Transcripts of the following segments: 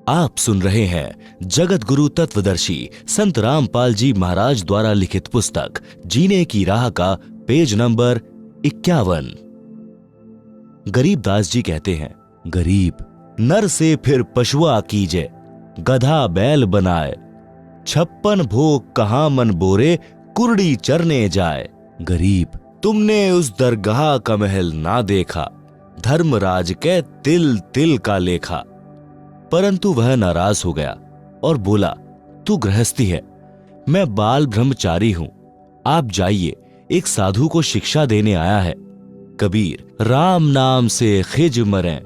आप सुन रहे हैं जगत गुरु तत्वदर्शी संत रामपाल जी महाराज द्वारा लिखित पुस्तक जीने की राह का पेज नंबर 51। गरीबदास जी कहते हैं, गरीब नर से फिर पशुआ कीजे, गधा बैल बनाए, 56 भोग कहाँ मन बोरे, कुर्डी चरने जाए। गरीब तुमने उस दरगाह का महल ना देखा, धर्मराज के तिल तिल का लेखा। परंतु वह नाराज हो गया और बोला, तू गृहस्थी है, मैं बाल ब्रह्मचारी हूं, आप जाइए, एक साधु को शिक्षा देने आया है। कबीर राम नाम से खिज मरें,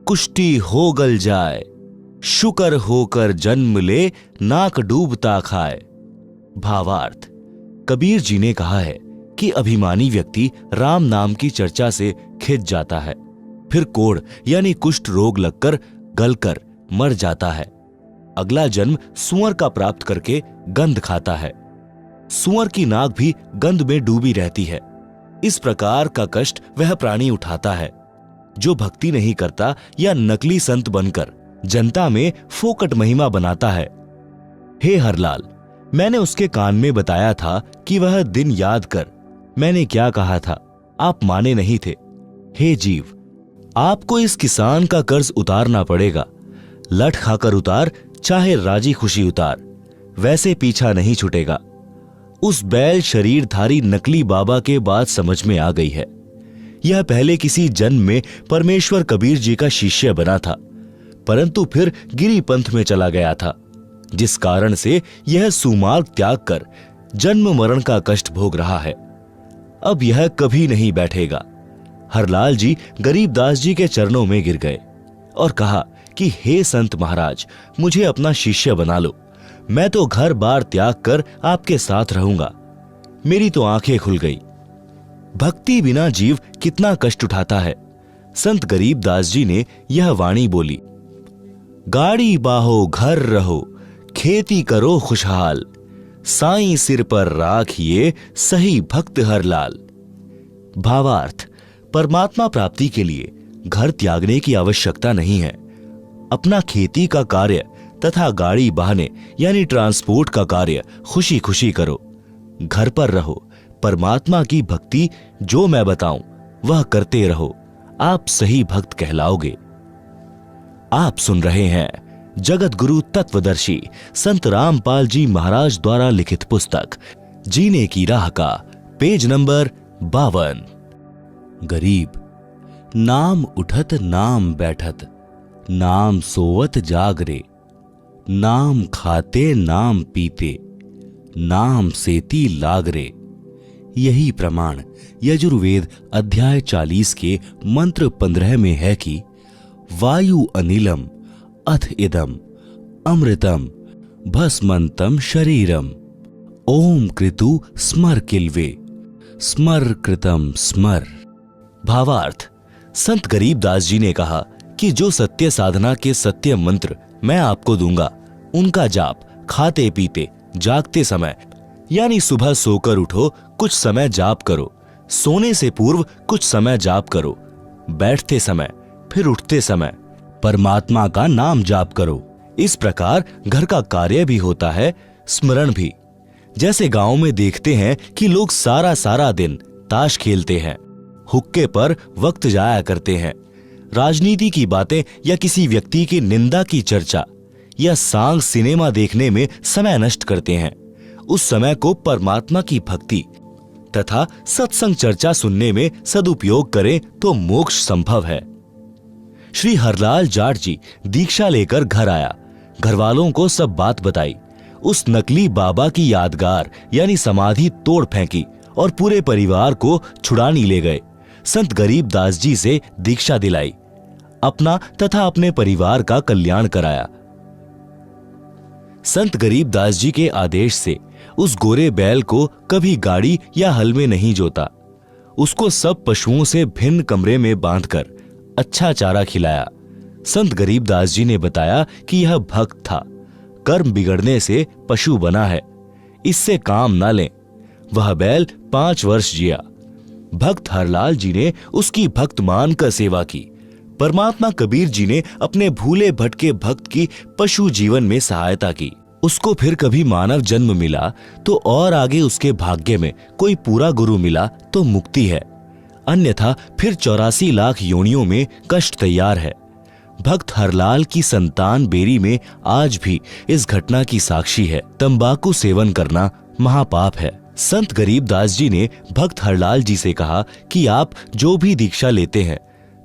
कुष्टी हो गल जाए, शुकर होकर जन्म ले, नाक डूबता खाए। भावार्थ, कबीर जी ने कहा है कि अभिमानी व्यक्ति राम नाम की चर्चा से खिंच जाता है, फिर कोढ़ यानी कुष्ठ रोग लगकर गलकर मर जाता है। अगला जन्म सुअर का प्राप्त करके गंध खाता है। सुअर की नाक भी गंध में डूबी रहती है। इस प्रकार का कष्ट वह प्राणी उठाता है जो भक्ति नहीं करता या नकली संत बनकर जनता में फोकट महिमा बनाता है। हे हरलाल, मैंने उसके कान में बताया था कि वह दिन याद कर। मैंने क्या कहा था, आप माने नहीं थे। हे जीव, आपको इस किसान का कर्ज उतारना पड़ेगा। लठ खाकर उतार, चाहे राजी खुशी उतार, वैसे पीछा नहीं छूटेगा। उस बैल शरीरधारी नकली बाबा के बात समझ में आ गई है। यह पहले किसी जन्म में परमेश्वर कबीर जी का शिष्य बना था, परंतु फिर गिरी पंथ में चला गया था, जिस कारण से यह सुमार्ग त्याग कर जन्म मरण का कष्ट भोग रहा है। अब यह कभी नहीं बैठेगा। हरलाल जी गरीबदास जी के चरणों में गिर गए और कहा कि हे संत महाराज, मुझे अपना शिष्य बना लो, मैं तो घर बार त्याग कर आपके साथ रहूंगा। मेरी तो आंखें खुल गई। भक्ति बिना जीव कितना कष्ट उठाता है। संत गरीबदास जी ने यह वाणी बोली, गाड़ी बाहो घर रहो, खेती करो खुशहाल, साईं सिर पर राखिए सही भक्त हरलाल। भावार्थ, परमात्मा प्राप्ति के लिए घर त्यागने की आवश्यकता नहीं है। अपना खेती का कार्य तथा गाड़ी बहाने यानी ट्रांसपोर्ट का कार्य खुशी खुशी करो। घर पर रहो, परमात्मा की भक्ति जो मैं बताऊं वह करते रहो, आप सही भक्त कहलाओगे। आप सुन रहे हैं जगत गुरु तत्वदर्शी संत रामपाल जी महाराज द्वारा लिखित पुस्तक जीने की राह का पेज नंबर 52। गरीब नाम उठत नाम बैठत, नाम सोवत जागरे, नाम खाते नाम पीते, नाम सेती लागरे। यही प्रमाण यजुर्वेद अध्याय 40 के मंत्र 15 में है कि वायु अनिलम अथ इदम अमृतम भस्मंतम शरीरम, ओम कृतु स्मर किल्वे, स्मर कृतम स्मर। भावार्थ, संत गरीबदास जी ने कहा कि जो सत्य साधना के सत्य मंत्र मैं आपको दूंगा, उनका जाप खाते पीते जागते समय यानी सुबह सोकर उठो कुछ समय जाप करो, सोने से पूर्व कुछ समय जाप करो, बैठते समय फिर उठते समय परमात्मा का नाम जाप करो। इस प्रकार घर का कार्य भी होता है, स्मरण भी। जैसे गांव में देखते हैं कि लोग सारा सारा दिन ताश खेलते हैं, हुक्के पर वक्त जाया करते हैं, राजनीति की बातें या किसी व्यक्ति की निंदा की चर्चा या सांग सिनेमा देखने में समय नष्ट करते हैं। उस समय को परमात्मा की भक्ति तथा सत्संग चर्चा सुनने में सदुपयोग करें तो मोक्ष संभव है। श्री हरलाल जाट जी दीक्षा लेकर घर आया, घर वालों को सब बात बताई। उस नकली बाबा की यादगार यानी समाधि तोड़ फेंकी और पूरे परिवार को छुड़ानी ले गए। संत गरीबदास जी से दीक्षा दिलाई, अपना तथा अपने परिवार का कल्याण कराया। संत गरीबदास जी के आदेश से उस गोरे बैल को कभी गाड़ी या हल में नहीं जोता। उसको सब पशुओं से भिन्न कमरे में बांधकर अच्छा चारा खिलाया। संत गरीबदास जी ने बताया कि यह भक्त था, कर्म बिगड़ने से पशु बना है, इससे काम ना लें। वह बैल 5 वर्ष जिया। भक्त हरलाल जी ने उसकी भक्त मानकर सेवा की, परमात्मा कबीर जी ने अपने भूले भटके भक्त की पशु जीवन में सहायता की। उसको फिर कभी मानव जन्म मिला तो और आगे उसके भाग्य में कोई पूरा गुरु मिला तो मुक्ति है, अन्यथा फिर 84 लाख योनियों में कष्ट तैयार है। भक्त हरलाल की संतान बेरी में आज भी इस घटना की साक्षी है। तंबाकू सेवन करना महापाप है। संत गरीबदास जी ने भक्त हरलाल जी से कहा कि आप जो भी दीक्षा लेते हैं,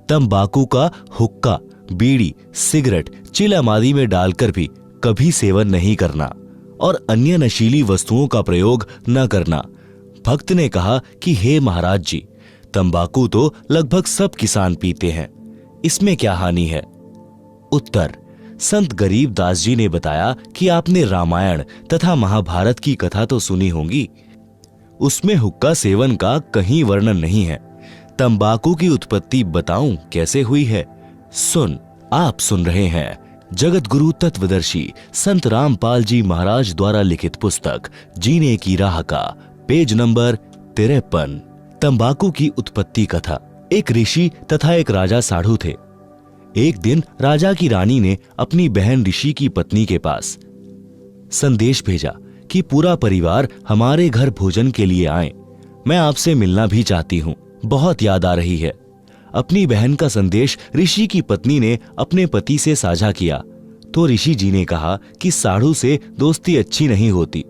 तंबाकू का हुक्का, बीड़ी, सिगरेट, चिलम आदि में डालकर भी कभी सेवन नहीं करना और अन्य नशीली वस्तुओं का प्रयोग न करना। भक्त ने कहा कि हे महाराज जी, तंबाकू तो लगभग सब किसान पीते हैं, इसमें क्या हानि है? उत्तर: संत गरीबदास जी ने बताया कि आपने रामायण तथा महाभारत की कथा तो सुनी होगी, उसमें हुक्का सेवन का कहीं वर्णन नहीं है। तंबाकू की उत्पत्ति बताऊं कैसे हुई है? आप सुन रहे हैं जगत गुरु तत्वदर्शी संत रामपाल जी महाराज द्वारा लिखित पुस्तक जीने की राह का पेज नंबर 53। तंबाकू की उत्पत्ति कथा। एक ऋषि तथा एक राजा साधु थे। एक दिन राजा की रानी ने अपनी बहन ऋषि की पत्नी के पास संदेश भेजा कि पूरा परिवार हमारे घर भोजन के लिए आए, मैं आपसे मिलना भी चाहती हूँ, बहुत याद आ रही है। अपनी बहन का संदेश ऋषि की पत्नी ने अपने पति से साझा किया तो ऋषि जी ने कहा कि साधु से दोस्ती अच्छी नहीं होती,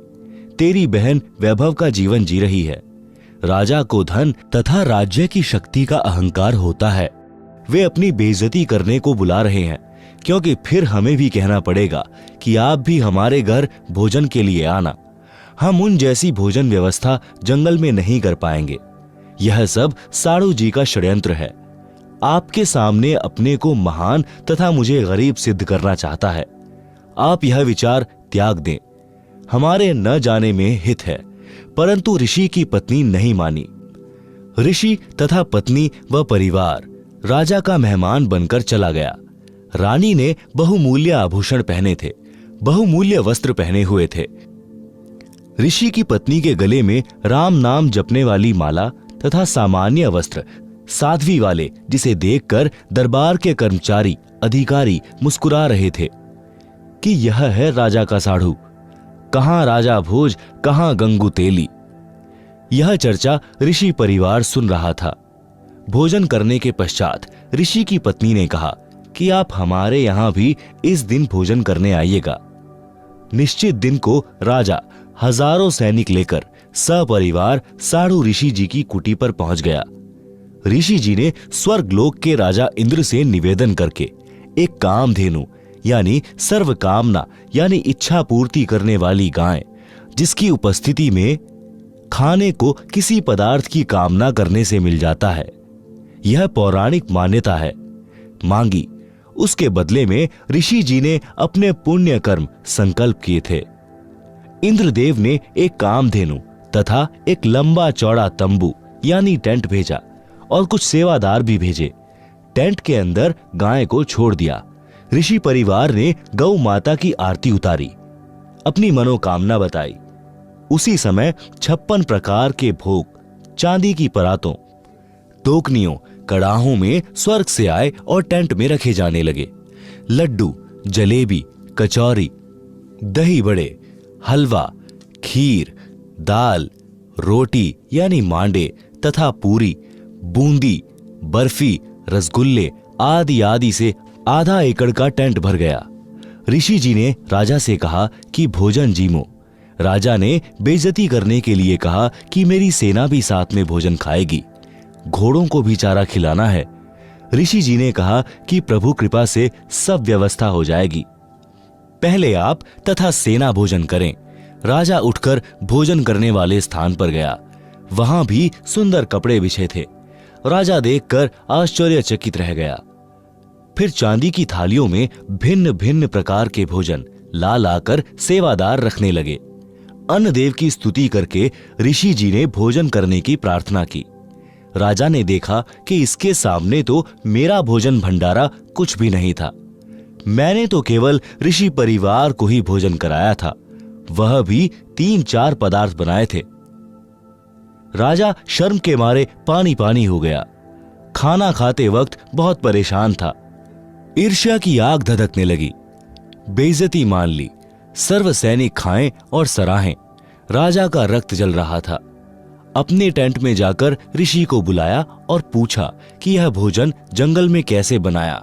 तेरी बहन वैभव का जीवन जी रही है। राजा को धन तथा राज्य की शक्ति का अहंकार होता है, वे अपनी बेइज्जती करने को बुला रहे हैं, क्योंकि फिर हमें भी कहना पड़ेगा कि आप भी हमारे घर भोजन के लिए आना। हम उन जैसी भोजन व्यवस्था जंगल में नहीं कर पाएंगे। यह सब साधु जी का षड्यंत्र है। आपके सामने अपने को महान तथा मुझे गरीब सिद्ध करना चाहता है। आप यह विचार त्याग दें, हमारे न जाने में हित है। परंतु ऋषि की पत्नी नहीं मानी। ऋषि तथा पत्नी व परिवार राजा का मेहमान बनकर चला गया। रानी ने बहुमूल्य आभूषण पहने थे, बहुमूल्य वस्त्र पहने हुए थे। ऋषि की पत्नी के गले में राम नाम जपने वाली माला तथा सामान्य वस्त्र साध्वी वाले, जिसे देखकर दरबार के कर्मचारी अधिकारी मुस्कुरा रहे थे कि यह है राजा का साधु, कहां राजा भोज, कहां गंगू तेली। यह चर्चा ऋषि परिवार सुन रहा था। भोजन करने के पश्चात ऋषि की पत्नी ने कहा कि आप हमारे यहां भी इस दिन भोजन करने आइएगा। निश्चित दिन को राजा हजारों सैनिक लेकर सपरिवार साधु ऋषि जी की कुटी पर पहुंच गया। ऋषि जी ने स्वर्गलोक के राजा इंद्र से निवेदन करके एक कामधेनु यानी सर्व कामना यानी इच्छा पूर्ति करने वाली गाय, जिसकी उपस्थिति में खाने को किसी पदार्थ की कामना करने से मिल जाता है, यह पौराणिक मान्यता है, मांगी। उसके बदले में ऋषि जी ने अपने पुण्य कर्म संकल्प किए थे। इंद्रदेव ने एक कामधेनु तथा एक लंबा चौड़ा तंबू यानी टेंट भेजा और कुछ सेवादार भी भेजे। टेंट के अंदर गाय को छोड़ दिया। ऋषि परिवार ने गौ माता की आरती उतारी, अपनी मनोकामना बताई। उसी समय 56 प्रकार के भोग चांदी की परातों, टोकनियों, कड़ाहों में स्वर्ग से आए और टेंट में रखे जाने लगे। लड्डू, जलेबी, कचौरी, दही बड़े, हलवा, खीर, दाल, रोटी यानी मांडे तथा पूरी, बूंदी, बर्फी, रसगुल्ले आदि आदि से आधा एकड़ का टेंट भर गया। ऋषि जी ने राजा से कहा कि भोजन जीमो। राजा ने बेइज्जती करने के लिए कहा कि मेरी सेना भी साथ में भोजन खाएगी, घोड़ों को भी चारा खिलाना है। ऋषि जी ने कहा कि प्रभु कृपा से सब व्यवस्था हो जाएगी, पहले आप तथा सेना भोजन करें। राजा उठकर भोजन करने वाले स्थान पर गया। वहां भी सुंदर कपड़े बिछे थे। राजा देखकर आश्चर्यचकित रह गया। फिर चांदी की थालियों में भिन्न भिन्न प्रकार के भोजन ला लाकर सेवादार रखने लगे। अन्नदेव की स्तुति करके ऋषि जी ने भोजन करने की प्रार्थना की। राजा ने देखा कि इसके सामने तो मेरा भोजन भंडारा कुछ भी नहीं था। मैंने तो केवल ऋषि परिवार को ही भोजन कराया था, वह भी 3-4 पदार्थ बनाए थे। राजा शर्म के मारे पानी पानी हो गया। खाना खाते वक्त बहुत परेशान था। ईर्ष्या की आग धधकने लगी। बेइज्जती मान ली। सर्व सैनिक खाएं और सराहें। राजा का रक्त जल रहा था। अपने टेंट में जाकर ऋषि को बुलाया और पूछा कि यह भोजन जंगल में कैसे बनाया।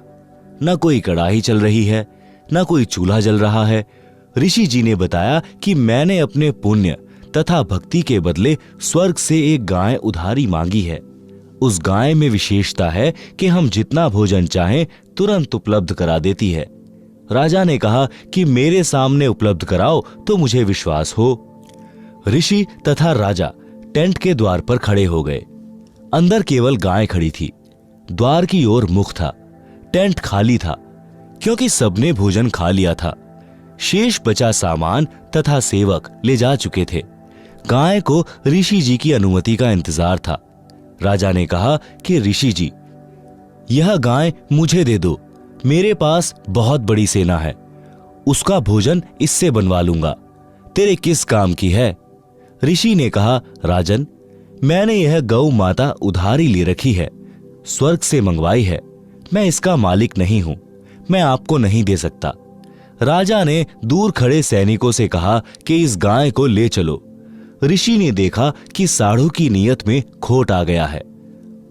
न कोई कड़ाही चल रही है, न कोई चूल्हा जल रहा है। ऋषि जी ने बताया कि मैंने अपने पुण्य तथा भक्ति के बदले स्वर्ग से एक गाय उधारी मांगी है। उस गाय में विशेषता है कि हम जितना भोजन चाहें तुरंत उपलब्ध करा देती है। राजा ने कहा कि मेरे सामने उपलब्ध कराओ तो मुझे विश्वास हो। ऋषि तथा राजा टेंट के द्वार पर खड़े हो गए। अंदर केवल गाय खड़ी थी। द्वार की ओर मुख था। टेंट खाली था क्योंकि सबने भोजन खा लिया था। शेष बचा सामान तथा सेवक ले जा चुके थे। गाय को ऋषि जी की अनुमति का इंतजार था। राजा ने कहा कि ऋषि जी, यह गाय मुझे दे दो। मेरे पास बहुत बड़ी सेना है। उसका भोजन इससे बनवा लूंगा। तेरे किस काम की है? ऋषि ने कहा, राजन, मैंने यह गौ माता उधारी ले रखी है, स्वर्ग से मंगवाई है। मैं इसका मालिक नहीं हूं। मैं आपको नहीं दे सकता। राजा ने दूर खड़े सैनिकों से कहा कि इस गाय को ले चलो। ऋषि ने देखा कि साढ़ू की नीयत में खोट आ गया है।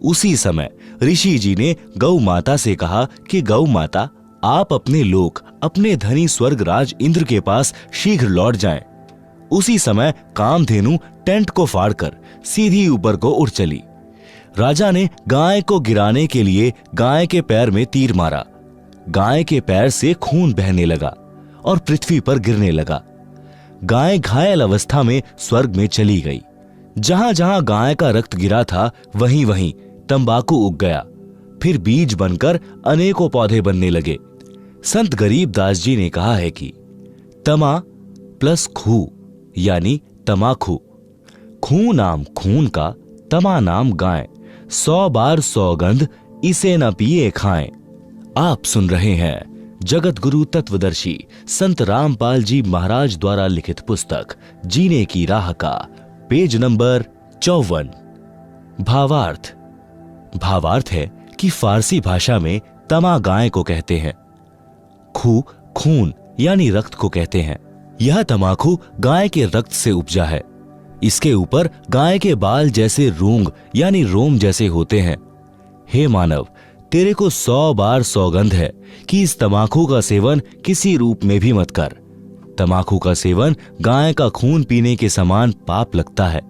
उसी समय ऋषि जी ने गौ माता से कहा कि गौ माता, आप अपने लोक, अपने धनी स्वर्गराज इंद्र के पास शीघ्र लौट जाएं। उसी समय कामधेनु टेंट को फाड़कर सीधी ऊपर को उड़ चली। राजा ने गाय को गिराने के लिए गाय के पैर में तीर मारा। गाय के पैर से खून बहने लगा और पृथ्वी पर गिरने लगा। गाय घायल अवस्था में स्वर्ग में चली गई। जहां जहां गाय का रक्त गिरा था वहीं वहीं तंबाकू उग गया। फिर बीज बनकर अनेकों पौधे बनने लगे। संत गरीबदास जी ने कहा है कि तमा प्लस खू यानी तमाखू। खू नाम खून का, तमा नाम गाय। 100 बार सौगंध इसे न पिए खाएं। आप सुन रहे हैं जगत गुरु तत्वदर्शी संत रामपाल जी महाराज द्वारा लिखित पुस्तक जीने की राह का पेज नंबर 54। भावार्थ। भावार्थ है कि फारसी भाषा में तमा गाय को कहते हैं, खू खून यानी रक्त को कहते हैं। यह तमाकू गाय के रक्त से उपजा है। इसके ऊपर गाय के बाल जैसे रूंग यानी रोम जैसे होते हैं। हे मानव, तेरे को 100 बार सौगंध है कि इस तमाकू का सेवन किसी रूप में भी मत कर। तमाकू का सेवन गाय का खून पीने के समान पाप लगता है।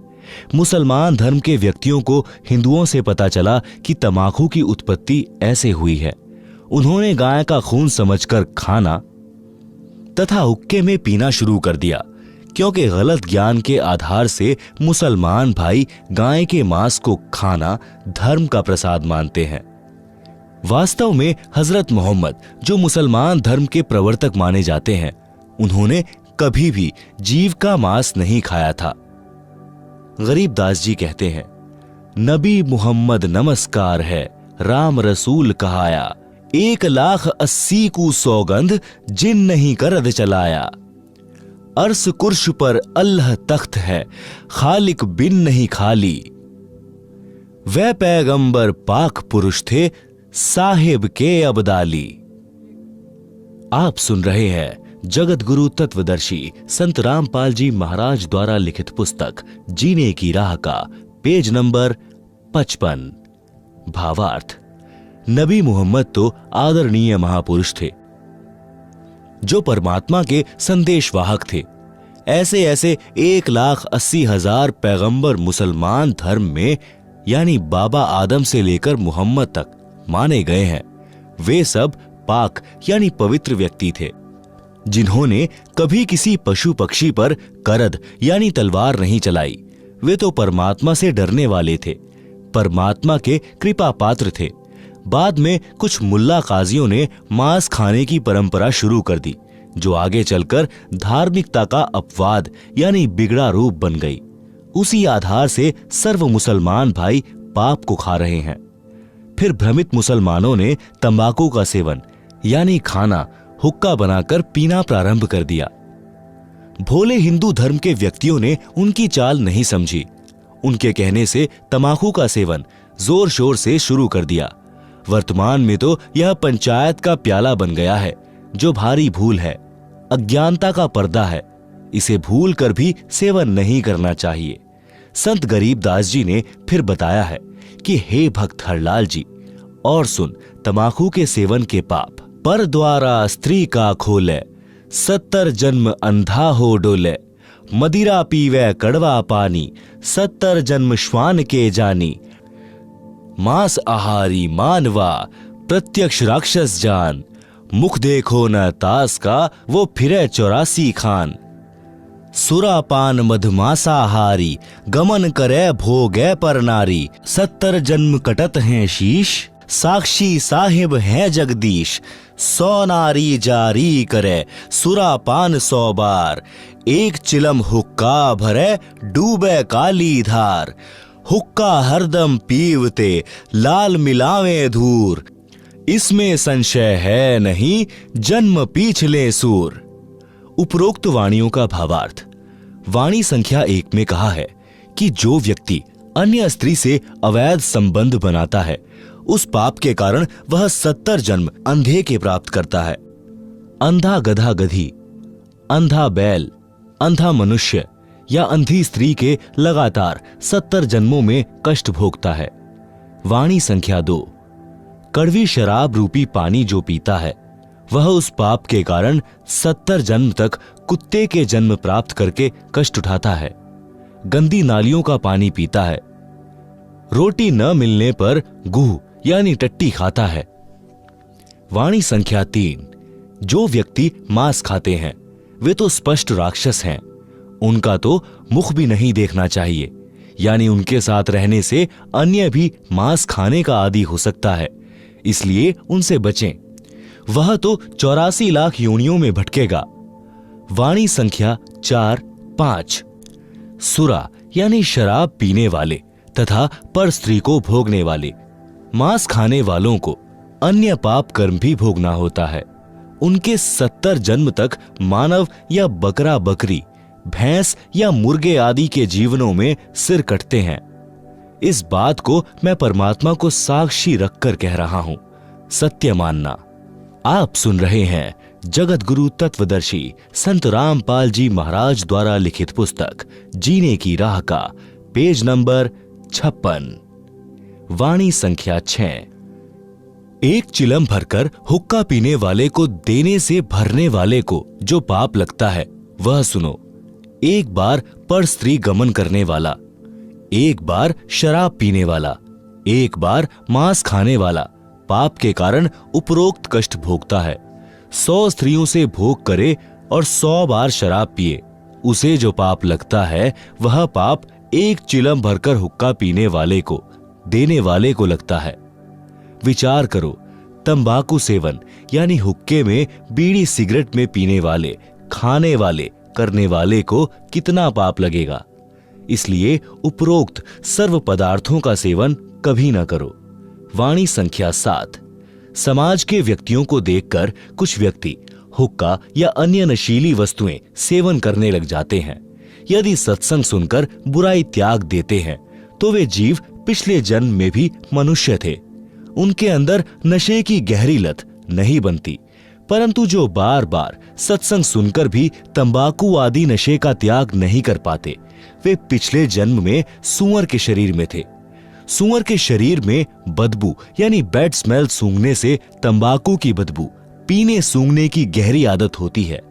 मुसलमान धर्म के व्यक्तियों को हिंदुओं से पता चला कि तमाकू की उत्पत्ति ऐसे हुई है। उन्होंने गाय का खून समझकर खाना तथा हुक्के में पीना शुरू कर दिया, क्योंकि गलत ज्ञान के आधार से मुसलमान भाई गाय के मांस को खाना धर्म का प्रसाद मानते हैं। वास्तव में हजरत मोहम्मद, जो मुसलमान धर्म के प्रवर्तक माने जाते हैं, उन्होंने कभी भी जीव का मांस नहीं खाया था। गरीबदास जी कहते हैं, नबी मुहम्मद नमस्कार है, राम रसूल कहाया, 1,80,000 को सौगंध जिन नहीं करद चलाया। अर्श कुर्श पर अल्लाह तख्त है, खालिक बिन नहीं खाली। वह पैगंबर पाक पुरुष थे, साहिब के अब्दाली। आप सुन रहे हैं जगत गुरु तत्वदर्शी संत रामपाल जी महाराज द्वारा लिखित पुस्तक जीने की राह का पेज नंबर 55। भावार्थ। नबी मोहम्मद तो आदरणीय महापुरुष थे, जो परमात्मा के संदेशवाहक थे। ऐसे ऐसे 1,80,000 पैगंबर मुसलमान धर्म में यानी बाबा आदम से लेकर मोहम्मद तक माने गए हैं। वे सब पाक यानी पवित्र व्यक्ति थे, जिन्होंने कभी किसी पशु पक्षी पर करद यानी तलवार नहीं चलाई। वे तो परमात्मा से डरने वाले थे, परमात्मा के कृपा पात्र थे। बाद में कुछ मुल्ला काजियों ने मांस खाने की परंपरा शुरू कर दी, जो आगे चलकर धार्मिकता का अपवाद यानी बिगड़ा रूप बन गई। उसी आधार से सर्व मुसलमान भाई पाप को खा रहे हैं। फिर भ्रमित मुसलमानों ने तंबाकू का सेवन यानी खाना हुक्का बनाकर पीना प्रारंभ कर दिया। भोले हिंदू धर्म के व्यक्तियों ने उनकी चाल नहीं समझी। उनके कहने से तंबाकू का सेवन जोर शोर से शुरू कर दिया। वर्तमान में तो यह पंचायत का प्याला बन गया है, जो भारी भूल है, अज्ञानता का पर्दा है। इसे भूल कर भी सेवन नहीं करना चाहिए। संत गरीबदास जी ने फिर बताया है कि हे भक्त हरलाल जी, और सुन तमाकू के सेवन के पाप। पर द्वारा स्त्री का खोले, 70 जन्म अंधा हो डोले। मदिरा पीवे कड़वा पानी, 70 जन्म श्वान के जानी। मांस आहारी मानवा, प्रत्यक्ष राक्षस जान। मुख देखो न तास का, वो फिरे 84 खान। सुरापान मधमासाहारी, गमन करे भोगे पर नारी। 70 जन्म कटत हैं शीश, साक्षी साहिब है जगदीश। 100 नारी जारी करे, सुरापान 100 बार। एक चिलम हुक्का भरे, डूबे काली धार। हुक्का हरदम पीवते, लाल मिलावे धूर। इसमें संशय है नहीं, जन्म पीछले सूर। उपरोक्त वाणियों का भावार्थ। वाणी संख्या 1 में कहा है कि जो व्यक्ति अन्य स्त्री से अवैध संबंध बनाता है, उस पाप के कारण वह 70 जन्म अंधे के प्राप्त करता है। अंधा गधा गधी, अंधा बैल, अंधा मनुष्य या अंधी स्त्री के लगातार 70 जन्मों में कष्ट भोगता है। वाणी संख्या 2। कड़वी शराब रूपी पानी जो पीता है, वह उस पाप के कारण 70 जन्म तक कुत्ते के जन्म प्राप्त करके कष्ट उठाता है। गंदी नालियों का पानी पीता है। रोटी न मिलने पर गुह यानी टट्टी खाता है। वाणी संख्या 3। जो व्यक्ति मांस खाते हैं, वे तो स्पष्ट राक्षस हैं। उनका तो मुख भी नहीं देखना चाहिए, यानी उनके साथ रहने से अन्य भी मांस खाने का आदी हो सकता है, इसलिए उनसे बचें। वह तो 84 लाख योनियों में भटकेगा। वाणी संख्या 4, 5। सुरा यानी शराब पीने वाले तथा पर स्त्री को भोगने वाले, मांस खाने वालों को अन्य पाप कर्म भी भोगना होता है। उनके 70 जन्म तक मानव या बकरा बकरी, भैंस या मुर्गे आदि के जीवनों में सिर कटते हैं। इस बात को मैं परमात्मा को साक्षी रखकर कह रहा हूं, सत्य मानना। आप सुन रहे हैं जगत गुरु तत्वदर्शी संत रामपाल जी महाराज द्वारा लिखित पुस्तक जीने की राह का पेज नंबर 56। वाणी संख्या 6। एक चिलम भरकर हुक्का पीने वाले को देने से भरने वाले को जो पाप लगता है, वह सुनो। एक बार पर स्त्री गमन करने वाला, एक बार शराब पीने वाला, एक बार मांस खाने वाला पाप के कारण उपरोक्त कष्ट भोगता है। 100 स्त्रियों से भोग करे और 100 बार शराब पिए, उसे जो पाप लगता है, वह पाप एक चिलम भरकर हुक्का पीने वाले को देने वाले को लगता है। विचार करो, तंबाकू सेवन यानी हुक्के में, बीड़ी सिगरेट में पीने वाले, खाने वाले, करने वाले को कितना पाप लगेगा। इसलिए उपरोक्त सर्व पदार्थों का सेवन कभी न करो। वाणी संख्या 7। समाज के व्यक्तियों को देखकर कुछ व्यक्ति हुक्का या अन्य नशीली वस्तुएं सेवन करने लग जाते हैं। यदि सत्संग सुनकर बुराई त्याग देते हैं, तो वे जीव पिछले जन्म में भी मनुष्य थे। उनके अंदर नशे की गहरी लत नहीं बनती, परंतु जो बार बार सत्संग सुनकर भी तंबाकू आदि नशे का त्याग नहीं कर पाते, वे पिछले जन्म में सूअर के शरीर में थे। सूअर के शरीर में बदबू यानी बैड स्मेल सूंघने से तंबाकू की बदबू पीने सूंघने की गहरी आदत होती है।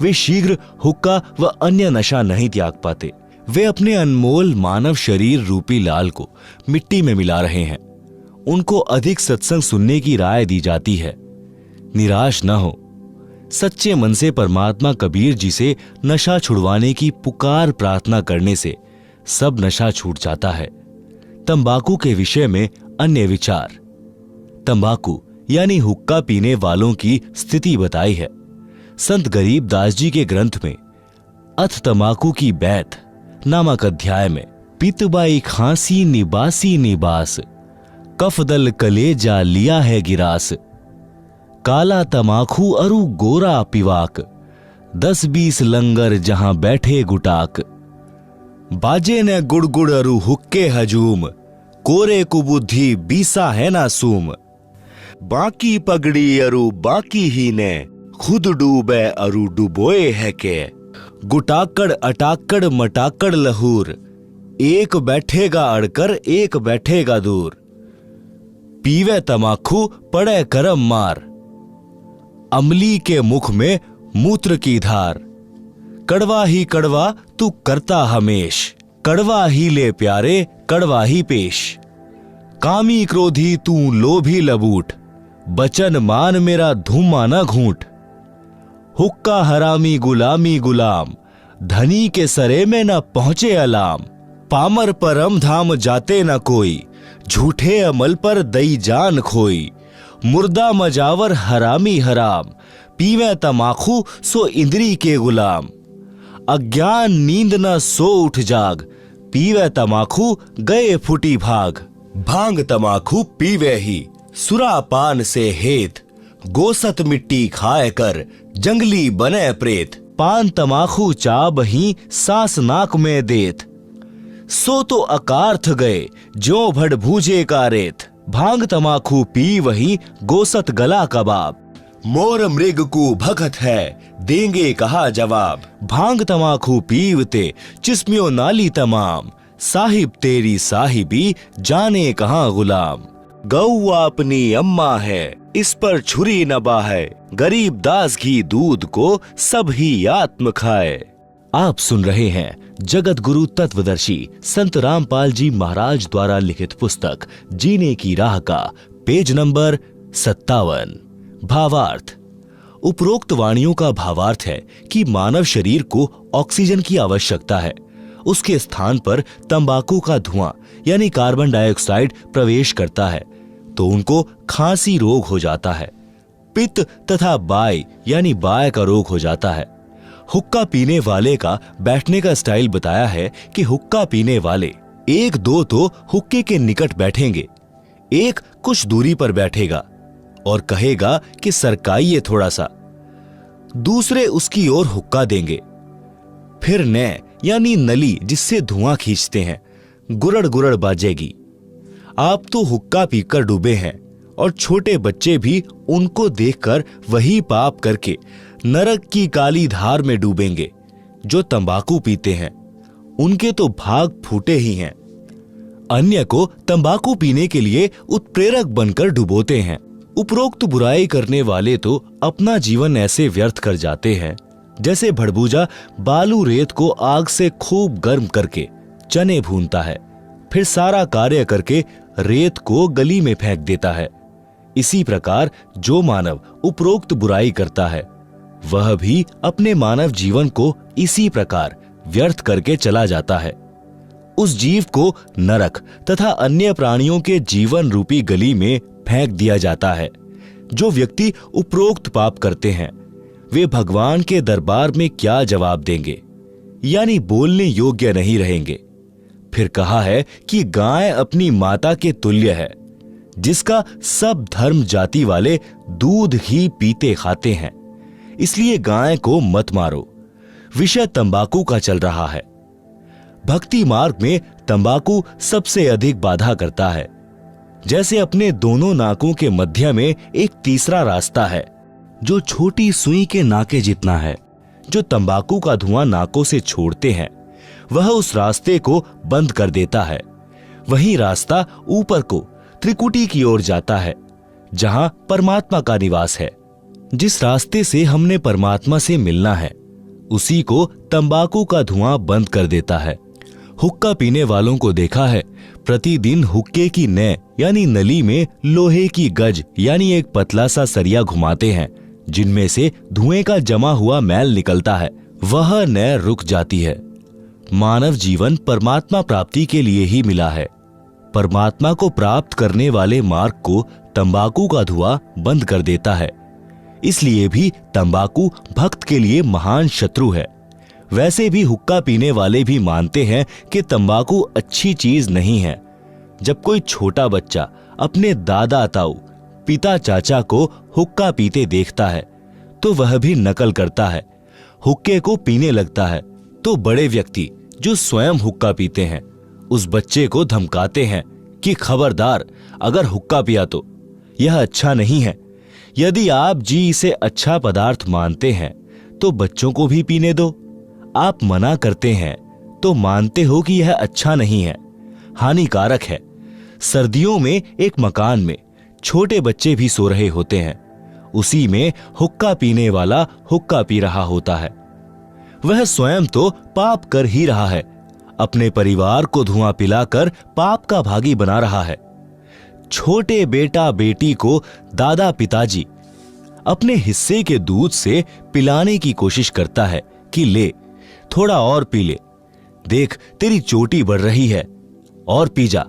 वे शीघ्र हुक्का व अन्य नशा नहीं त्याग पाते। वे अपने अनमोल मानव शरीर रूपी लाल को मिट्टी में मिला रहे हैं। उनको अधिक सत्संग सुनने की राय दी जाती है। निराश न हो, सच्चे मन से परमात्मा कबीर जी से नशा छुड़वाने की पुकार प्रार्थना करने से सब नशा छूट जाता है। तंबाकू के विषय में अन्य विचार। तंबाकू यानी हुक्का पीने वालों की स्थिति बताई है संत गरीबदास जी के ग्रंथ में अथ तंबाकू की बैत नामक अध्याय में। पितबाई खांसी निबासी निबास, कफदल कलेजा लिया है गिरास। काला तमाखू अरु गोरा पिवाक, 10-20 लंगर जहां बैठे गुटाक। बाजे ने गुड़गुड़ अरु हुक्के हजूम, कोरे कुबुद्धि बीसा है ना सूम। बाकी पगड़ी अरु बाकी ही ने, खुद डूबे अरु डुबोए है के। गुटाकड़ अटाकड़ मटाकड़ लहूर, एक बैठेगा अड़कर एक बैठेगा दूर। पीवे तमाखू पड़े करम मार, अमली के मुख में मूत्र की धार। कड़वा ही कड़वा तू करता हमेश, कड़वा ही ले प्यारे कड़वा ही पेश। कामी क्रोधी तू लोभी लबूट, बचन मान मेरा धूमा न घूंट। हुक्का हरामी गुलामी गुलाम, धनी के सरे में न पहुंचे अलाम। पामर परम धाम जाते न कोई, झूठे अमल पर दई जान खोई। मुर्दा मजावर हरामी हराम, पीवे तमाखू सो इंद्री के गुलाम। अज्ञान नींद न सो उठ जाग, पीवे तमाखू गए फुटी भाग। भांग तमाखू पीवे ही सुरापान से हेत, गोसत मिट्टी खाए कर जंगली बने प्रेत। पान तमाखू चाब ही सांस नाक में देत, सो तो अकार्थ गए जो भड़ भूजे का रेत। भांग तमाखू पी वही गोसत गला कबाब, मोर मृग को भगत है देंगे कहा जवाब। भांग तमाखू पीवते चिस्मियों नाली तमाम, साहिब तेरी साहिबी जाने कहां गुलाम। गौ अपनी अम्मा है इस पर छुरी न बाहे, गरीब दास घी दूध को सब ही आत्म खाए। आप सुन रहे हैं जगत गुरु तत्वदर्शी संत रामपाल जी महाराज द्वारा लिखित पुस्तक जीने की राह का पेज नंबर 57। भावार्थ। उपरोक्त वाणियों का भावार्थ है कि मानव शरीर को ऑक्सीजन की आवश्यकता है। उसके स्थान पर तंबाकू का धुआं यानी कार्बन डाइऑक्साइड प्रवेश करता है तो उनको खांसी रोग हो जाता है। पित्त तथा बाय यानी बाय का रोग हो जाता है। हुक्का पीने वाले का बैठने का स्टाइल बताया है कि हुक्का पीने वाले एक दो तो हुक्के के निकट बैठेंगे, एक कुछ दूरी पर बैठेगा और कहेगा कि सरकाइए थोड़ा सा। दूसरे उसकी ओर हुक्का देंगे। फिर नै यानी नली जिससे धुआं खींचते हैं गुरड़ गुरड़ बाजेगी। आप तो हुक्का पीकर डूबे हैं और छोटे बच्चे भी उनको देखकर वही पाप करके नरक की काली धार में डूबेंगे। जो तंबाकू पीते हैं उनके तो भाग फूटे ही हैं। अन्य को तंबाकू पीने के लिए उत्प्रेरक बनकर डुबोते हैं। उपरोक्त बुराई करने वाले तो अपना जीवन ऐसे व्यर्थ कर जाते हैं जैसे भड़बूजा बालू रेत को आग से खूब गर्म करके चने भूनता है, फिर सारा कार्य करके रेत को गली में फेंक देता है। इसी प्रकार जो मानव उपरोक्त बुराई करता है वह भी अपने मानव जीवन को इसी प्रकार व्यर्थ करके चला जाता है। उस जीव को नरक तथा अन्य प्राणियों के जीवन रूपी गली में फेंक दिया जाता है। जो व्यक्ति उपरोक्त पाप करते हैं वे भगवान के दरबार में क्या जवाब देंगे, यानी बोलने योग्य नहीं रहेंगे। फिर कहा है कि गाय अपनी माता के तुल्य है, जिसका सब धर्म जाति वाले दूध ही पीते खाते हैं। इसलिए गाय को मत मारो। विषय तंबाकू का चल रहा है। भक्ति मार्ग में तंबाकू सबसे अधिक बाधा करता है। जैसे अपने दोनों नाकों के मध्य में एक तीसरा रास्ता है जो छोटी सुई के नाके जितना है। जो तंबाकू का धुआं नाकों से छोड़ते हैं वह उस रास्ते को बंद कर देता है। वही रास्ता ऊपर को त्रिकुटी की ओर जाता है जहां परमात्मा का निवास है। जिस रास्ते से हमने परमात्मा से मिलना है उसी को तंबाकू का धुआं बंद कर देता है। हुक्का पीने वालों को देखा है प्रतिदिन हुक्के की नै यानी नली में लोहे की गज यानी एक पतला सा सरिया घुमाते हैं, जिनमें से धुएं का जमा हुआ मैल निकलता है। वह नै रुक जाती है। मानव जीवन परमात्मा प्राप्ति के लिए ही मिला है। परमात्मा को प्राप्त करने वाले मार्ग को तंबाकू का धुआं बंद कर देता है। इसलिए भी तंबाकू भक्त के लिए महान शत्रु है। वैसे भी हुक्का पीने वाले भी मानते हैं कि तंबाकू अच्छी चीज नहीं है। जब कोई छोटा बच्चा अपने दादा ताऊ पिता चाचा को हुक्का पीते देखता है तो वह भी नकल करता है, हुक्के को पीने लगता है। तो बड़े व्यक्ति जो स्वयं हुक्का पीते हैं उस बच्चे को धमकाते हैं कि खबरदार, अगर हुक्का पिया तो यह अच्छा नहीं है। यदि आप जी इसे अच्छा पदार्थ मानते हैं तो बच्चों को भी पीने दो। आप मना करते हैं तो मानते हो कि यह अच्छा नहीं है, हानिकारक है। सर्दियों में एक मकान में छोटे बच्चे भी सो रहे होते हैं, उसी में हुक्का पीने वाला हुक्का पी रहा होता है। वह स्वयं तो पाप कर ही रहा है, अपने परिवार को धुआं पिलाकर पाप का भागी बना रहा है। छोटे बेटा बेटी को दादा पिताजी अपने हिस्से के दूध से पिलाने की कोशिश करता है कि ले थोड़ा और पी ले, देख तेरी चोटी बढ़ रही है, और पी जा।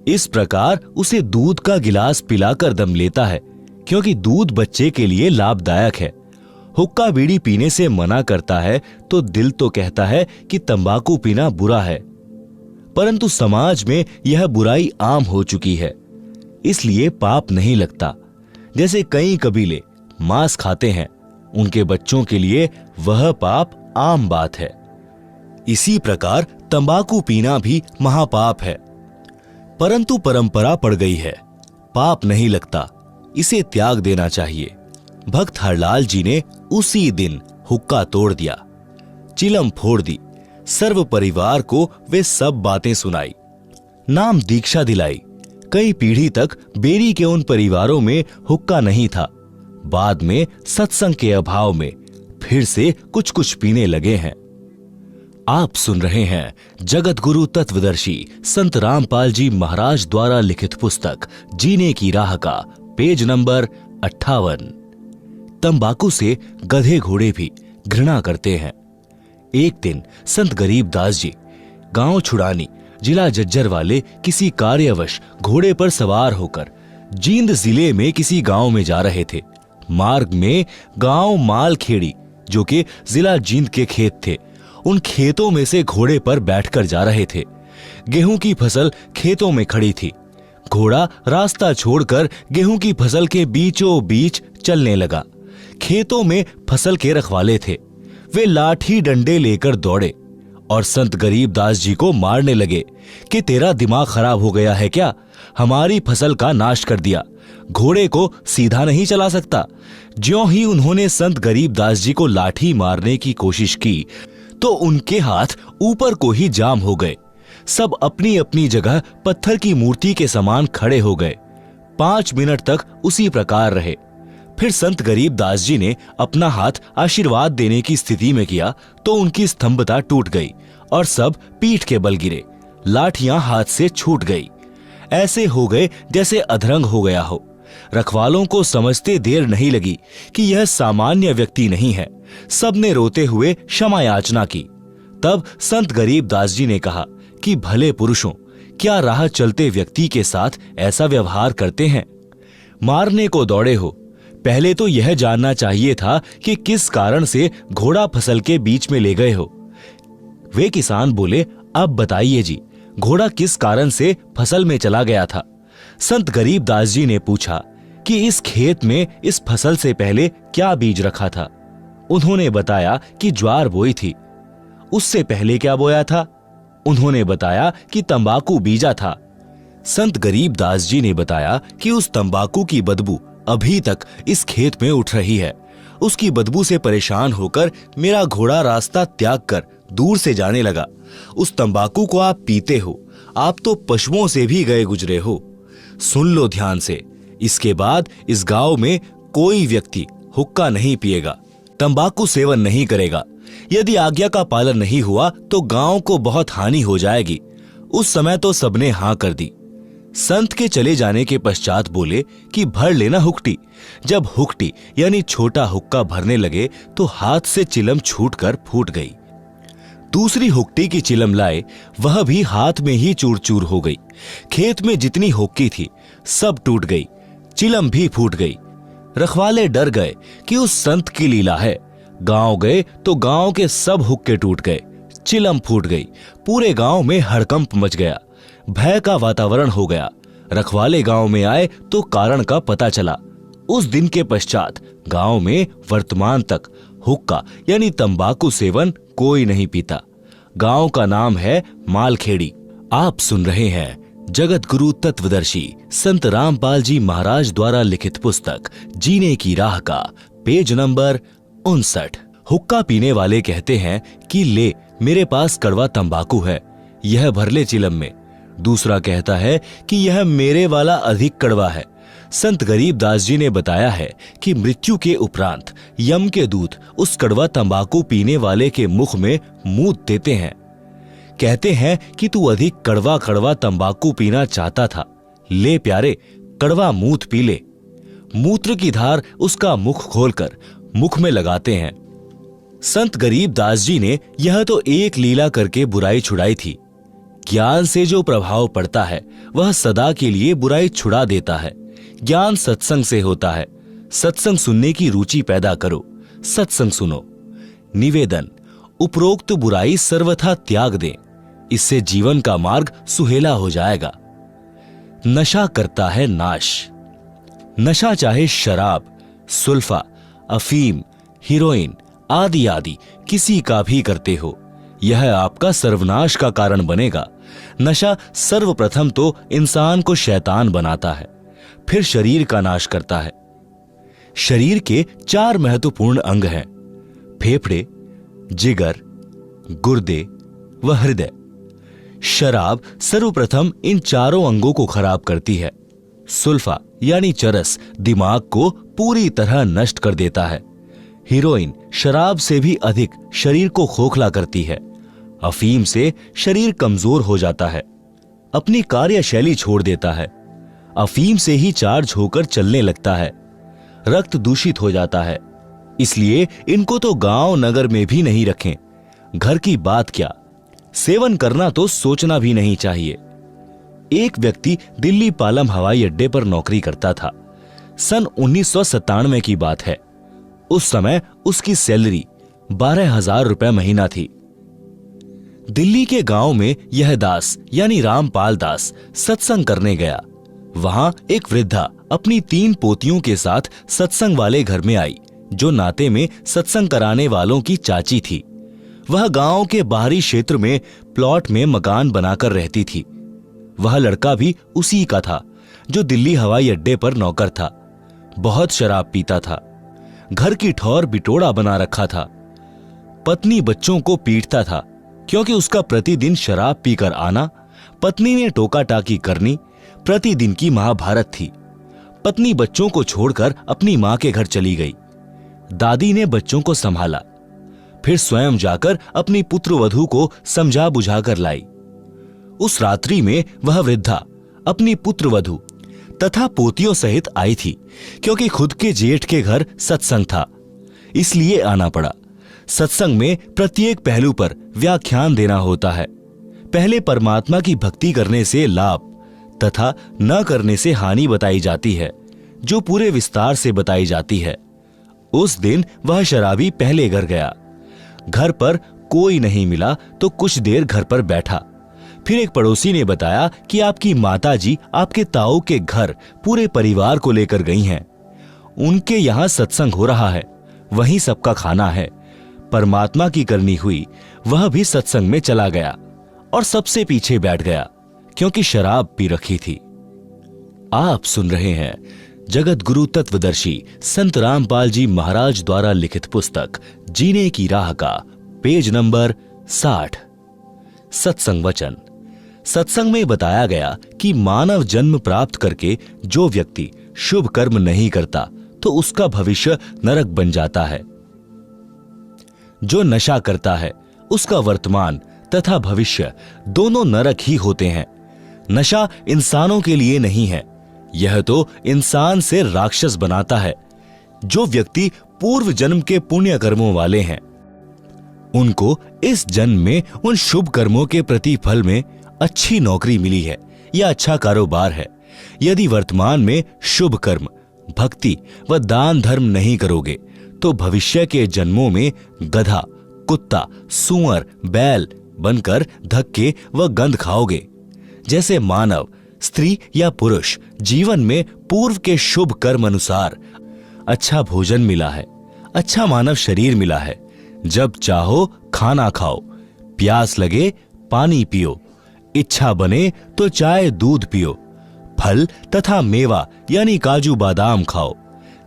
इस प्रकार उसे दूध का गिलास पिलाकर दम लेता है, क्योंकि दूध बच्चे के लिए लाभदायक है। हुक्का बीड़ी पीने से मना करता है तो दिल तो कहता है कि तंबाकू पीना बुरा है, परंतु समाज में यह बुराई आम हो चुकी है, इसलिए पाप नहीं लगता। जैसे कई कबीले मांस खाते हैं, उनके बच्चों के लिए वह पाप आम बात है। इसी प्रकार तंबाकू पीना भी महापाप है, परंतु परंपरा पड़ गई है, पाप नहीं लगता, इसे त्याग देना चाहिए। भक्त हरलाल जी ने उसी दिन हुक्का तोड़ दिया, चिलम फोड़ दी, सर्व परिवार को वे सब बातें सुनाई, नाम दीक्षा दिलाई। कई पीढ़ी तक बेरी के उन परिवारों में हुक्का नहीं था, बाद में सत्संग के अभाव में फिर से कुछ कुछ पीने लगे हैं। आप सुन रहे हैं जगत गुरु तत्वदर्शी संत रामपाल जी महाराज द्वारा लिखित पुस्तक जीने की राह का पेज नंबर 58। तंबाकू से गधे घोड़े भी घृणा करते हैं। एक दिन संत गरीबदास जी गांव छुड़ानी जिला जज्जर वाले किसी कार्यवश घोड़े पर सवार होकर जींद जिले में किसी गांव में जा रहे थे। मार्ग में गांव मालखेड़ी, जो कि जिला जींद के खेत थे, उन खेतों में से घोड़े पर बैठकर जा रहे थे। गेहूं की फसल खेतों में खड़ी थी। घोड़ा रास्ता छोड़कर गेहूं की फसल के बीचों बीच चलने लगा। खेतों में फसल के रखवाले थे, वे लाठी डंडे लेकर दौड़े और संत गरीबदास जी को मारने लगे कि तेरा दिमाग खराब हो गया है क्या, हमारी फसल का नाश कर दिया, घोड़े को सीधा नहीं चला सकता। ज्यों ही उन्होंने संत गरीबदास जी को लाठी मारने की कोशिश की तो उनके हाथ ऊपर को ही जाम हो गए। सब अपनी अपनी जगह पत्थर की मूर्ति के समान खड़े हो गए। 5 मिनट तक उसी प्रकार रहे। फिर संत गरीबदास जी ने अपना हाथ आशीर्वाद देने की स्थिति में किया तो उनकी स्तंभता टूट गई और सब पीठ के बल गिरे, लाठियां हाथ से छूट गई। ऐसे हो गए जैसे अधरंग हो गया हो। रखवालों को समझते देर नहीं लगी कि यह सामान्य व्यक्ति नहीं है। सबने रोते हुए क्षमा याचना की। तब संत गरीबदास जी ने कहा कि भले पुरुषों, क्या राह चलते व्यक्ति के साथ ऐसा व्यवहार करते हैं? मारने को दौड़े हो, पहले तो यह जानना चाहिए था कि किस कारण से घोड़ा फसल के बीच में ले गए हो। वे किसान बोले, अब बताइए जी, घोड़ा किस कारण से फसल में चला गया था? संत गरीबदास जी ने पूछा कि इस खेत में इस फसल से पहले क्या बीज रखा था? उन्होंने बताया कि ज्वार बोई थी। उससे पहले क्या बोया था? उन्होंने बताया कि तंबाकू बीजा था। संत गरीबदास जी ने बताया कि उस तंबाकू की बदबू अभी तक इस खेत में उठ रही है। उसकी बदबू से परेशान होकर मेरा घोड़ा रास्ता त्याग कर दूर से जाने लगा। उस तंबाकू को आप पीते हो, आप तो पशुओं से भी गए गुजरे हो। सुन लो ध्यान से, इसके बाद इस गांव में कोई व्यक्ति हुक्का नहीं पिएगा, तंबाकू सेवन नहीं करेगा। यदि आज्ञा का पालन नहीं हुआ तो गांव को बहुत हानि हो जाएगी। उस समय तो सबने हां कर दी। संत के चले जाने के पश्चात बोले कि भर लेना हुक्टी। जब हुक्टी यानी छोटा हुक्का भरने लगे तो हाथ से चिलम छूटकर फूट गई। दूसरी हुक्टी की चिलम लाए, वह भी हाथ में ही चूर चूर हो गई। खेत में जितनी हुक्की थी सब टूट गई, चिलम भी फूट गई। रखवाले डर गए कि उस संत की लीला है। गांव गए तो गांव के सब हुक्के टूट गए, चिलम फूट गई। पूरे गांव में हड़कंप मच गया, भय का वातावरण हो गया। रखवाले गांव में आए तो कारण का पता चला। उस दिन के पश्चात गांव में वर्तमान तक हुक्का यानी तंबाकू सेवन कोई नहीं पीता। गांव का नाम है मालखेड़ी। आप सुन रहे हैं जगत गुरु तत्वदर्शी संत रामपाल जी महाराज द्वारा लिखित पुस्तक जीने की राह का पेज नंबर 59। हुक्का पीने वाले कहते हैं कि ले मेरे पास कड़वा तंबाकू है, यह भर ले चिलम में। दूसरा कहता है कि यह मेरे वाला अधिक कड़वा है। संत गरीबदास जी ने बताया है कि मृत्यु के उपरांत यम के दूत उस कड़वा तंबाकू पीने वाले के मुख में मूत देते हैं। कहते हैं कि तू अधिक कड़वा कड़वा तंबाकू पीना चाहता था, ले प्यारे कड़वा मूत पी ले। मूत्र की धार उसका मुख खोलकर मुख में लगाते हैं। संत गरीबदास जी ने यह तो एक लीला करके बुराई छुड़ाई थी। ज्ञान से जो प्रभाव पड़ता है वह सदा के लिए बुराई छुड़ा देता है। ज्ञान सत्संग से होता है। सत्संग सुनने की रुचि पैदा करो, सत्संग सुनो। निवेदन, उपरोक्त बुराई सर्वथा त्याग दें, इससे जीवन का मार्ग सुहेला हो जाएगा। नशा करता है नाश। नशा चाहे शराब, सुल्फा, अफीम, हीरोइन आदि आदि किसी का भी करते हो, यह आपका सर्वनाश का कारण बनेगा। नशा सर्वप्रथम तो इंसान को शैतान बनाता है, फिर शरीर का नाश करता है। शरीर के 4 महत्वपूर्ण अंग हैं, फेफड़े, जिगर, गुर्दे व हृदय। शराब सर्वप्रथम इन चारों अंगों को खराब करती है। सुल्फा यानी चरस दिमाग को पूरी तरह नष्ट कर देता है। हीरोइन शराब से भी अधिक शरीर को खोखला करती है। अफीम से शरीर कमजोर हो जाता है, अपनी कार्यशैली छोड़ देता है। अफीम से ही चार्ज होकर चलने लगता है। रक्त दूषित हो जाता है। इसलिए इनको तो गांव नगर में भी नहीं रखें। घर की बात क्या, सेवन करना तो सोचना भी नहीं चाहिए। एक व्यक्ति दिल्ली पालम हवाई अड्डे पर नौकरी करता था। सन 1997 की बात है। उस समय उसकी सैलरी 12,000 रुपए महीना थी। दिल्ली के गांव में यह दास यानी रामपाल दास सत्संग करने गया। वहां एक वृद्धा अपनी 3 पोतियों के साथ सत्संग वाले घर में आई, जो नाते में सत्संग कराने वालों की चाची थी। वह गांव के बाहरी क्षेत्र में प्लॉट में मकान बनाकर रहती थी। वह लड़का भी उसी का था जो दिल्ली हवाई अड्डे पर नौकर था। बहुत शराब पीता था, घर की ठौर बिटोड़ा बना रखा था। पत्नी बच्चों को पीटता था, क्योंकि उसका प्रतिदिन शराब पीकर आना, पत्नी ने टोका टाकी करनी प्रतिदिन की महाभारत थी। पत्नी बच्चों को छोड़कर अपनी मां के घर चली गई। दादी ने बच्चों को संभाला, फिर स्वयं जाकर अपनी पुत्रवधू को समझा बुझाकर लाई। उस रात्रि में वह वृद्धा अपनी पुत्रवधू तथा पोतियों सहित आई थी, क्योंकि खुद के जेठ के घर सत्संग था, इसलिए आना पड़ा। सत्संग में प्रत्येक पहलू पर व्याख्यान देना होता है। पहले परमात्मा की भक्ति करने से लाभ तथा न करने से हानि बताई जाती है, जो पूरे विस्तार से बताई जाती है। उस दिन वह शराबी पहले घर गया। घर पर कोई नहीं मिला तो कुछ देर घर पर बैठा। फिर एक पड़ोसी ने बताया कि आपकी माताजी आपके ताऊ के घर पूरे परिवार को लेकर गई हैं। उनके यहाँ सत्संग हो रहा है, वहीं सबका खाना है। परमात्मा की करनी हुई, वह भी सत्संग में चला गया और सबसे पीछे बैठ गया, क्योंकि शराब पी रखी थी। आप सुन रहे हैं जगत गुरु तत्वदर्शी संत रामपाल जी महाराज द्वारा लिखित पुस्तक जीने की राह का पेज नंबर 60। सत्संग वचन। सत्संग में बताया गया कि मानव जन्म प्राप्त करके जो व्यक्ति शुभ कर्म नहीं करता तो उसका भविष्य नरक बन जाता है। जो नशा करता है उसका वर्तमान तथा भविष्य दोनों नरक ही होते हैं। नशा इंसानों के लिए नहीं है, यह तो इंसान से राक्षस बनाता है। जो व्यक्ति पूर्व जन्म के पुण्य कर्मों वाले हैं, उनको इस जन्म में उन शुभ कर्मों के प्रतिफल में अच्छी नौकरी मिली है या अच्छा कारोबार है। यदि वर्तमान में शुभ कर्म, भक्ति व दान धर्म नहीं करोगे तो भविष्य के जन्मों में गधा, कुत्ता, सूअर, बैल बनकर धक्के व गंध खाओगे। जैसे मानव, स्त्री या पुरुष जीवन में पूर्व के शुभ कर्म अनुसार अच्छा भोजन मिला है, अच्छा मानव शरीर मिला है। जब चाहो खाना खाओ, प्यास लगे पानी पियो, इच्छा बने तो चाय दूध पियो, फल तथा मेवा यानी काजू बादाम खाओ।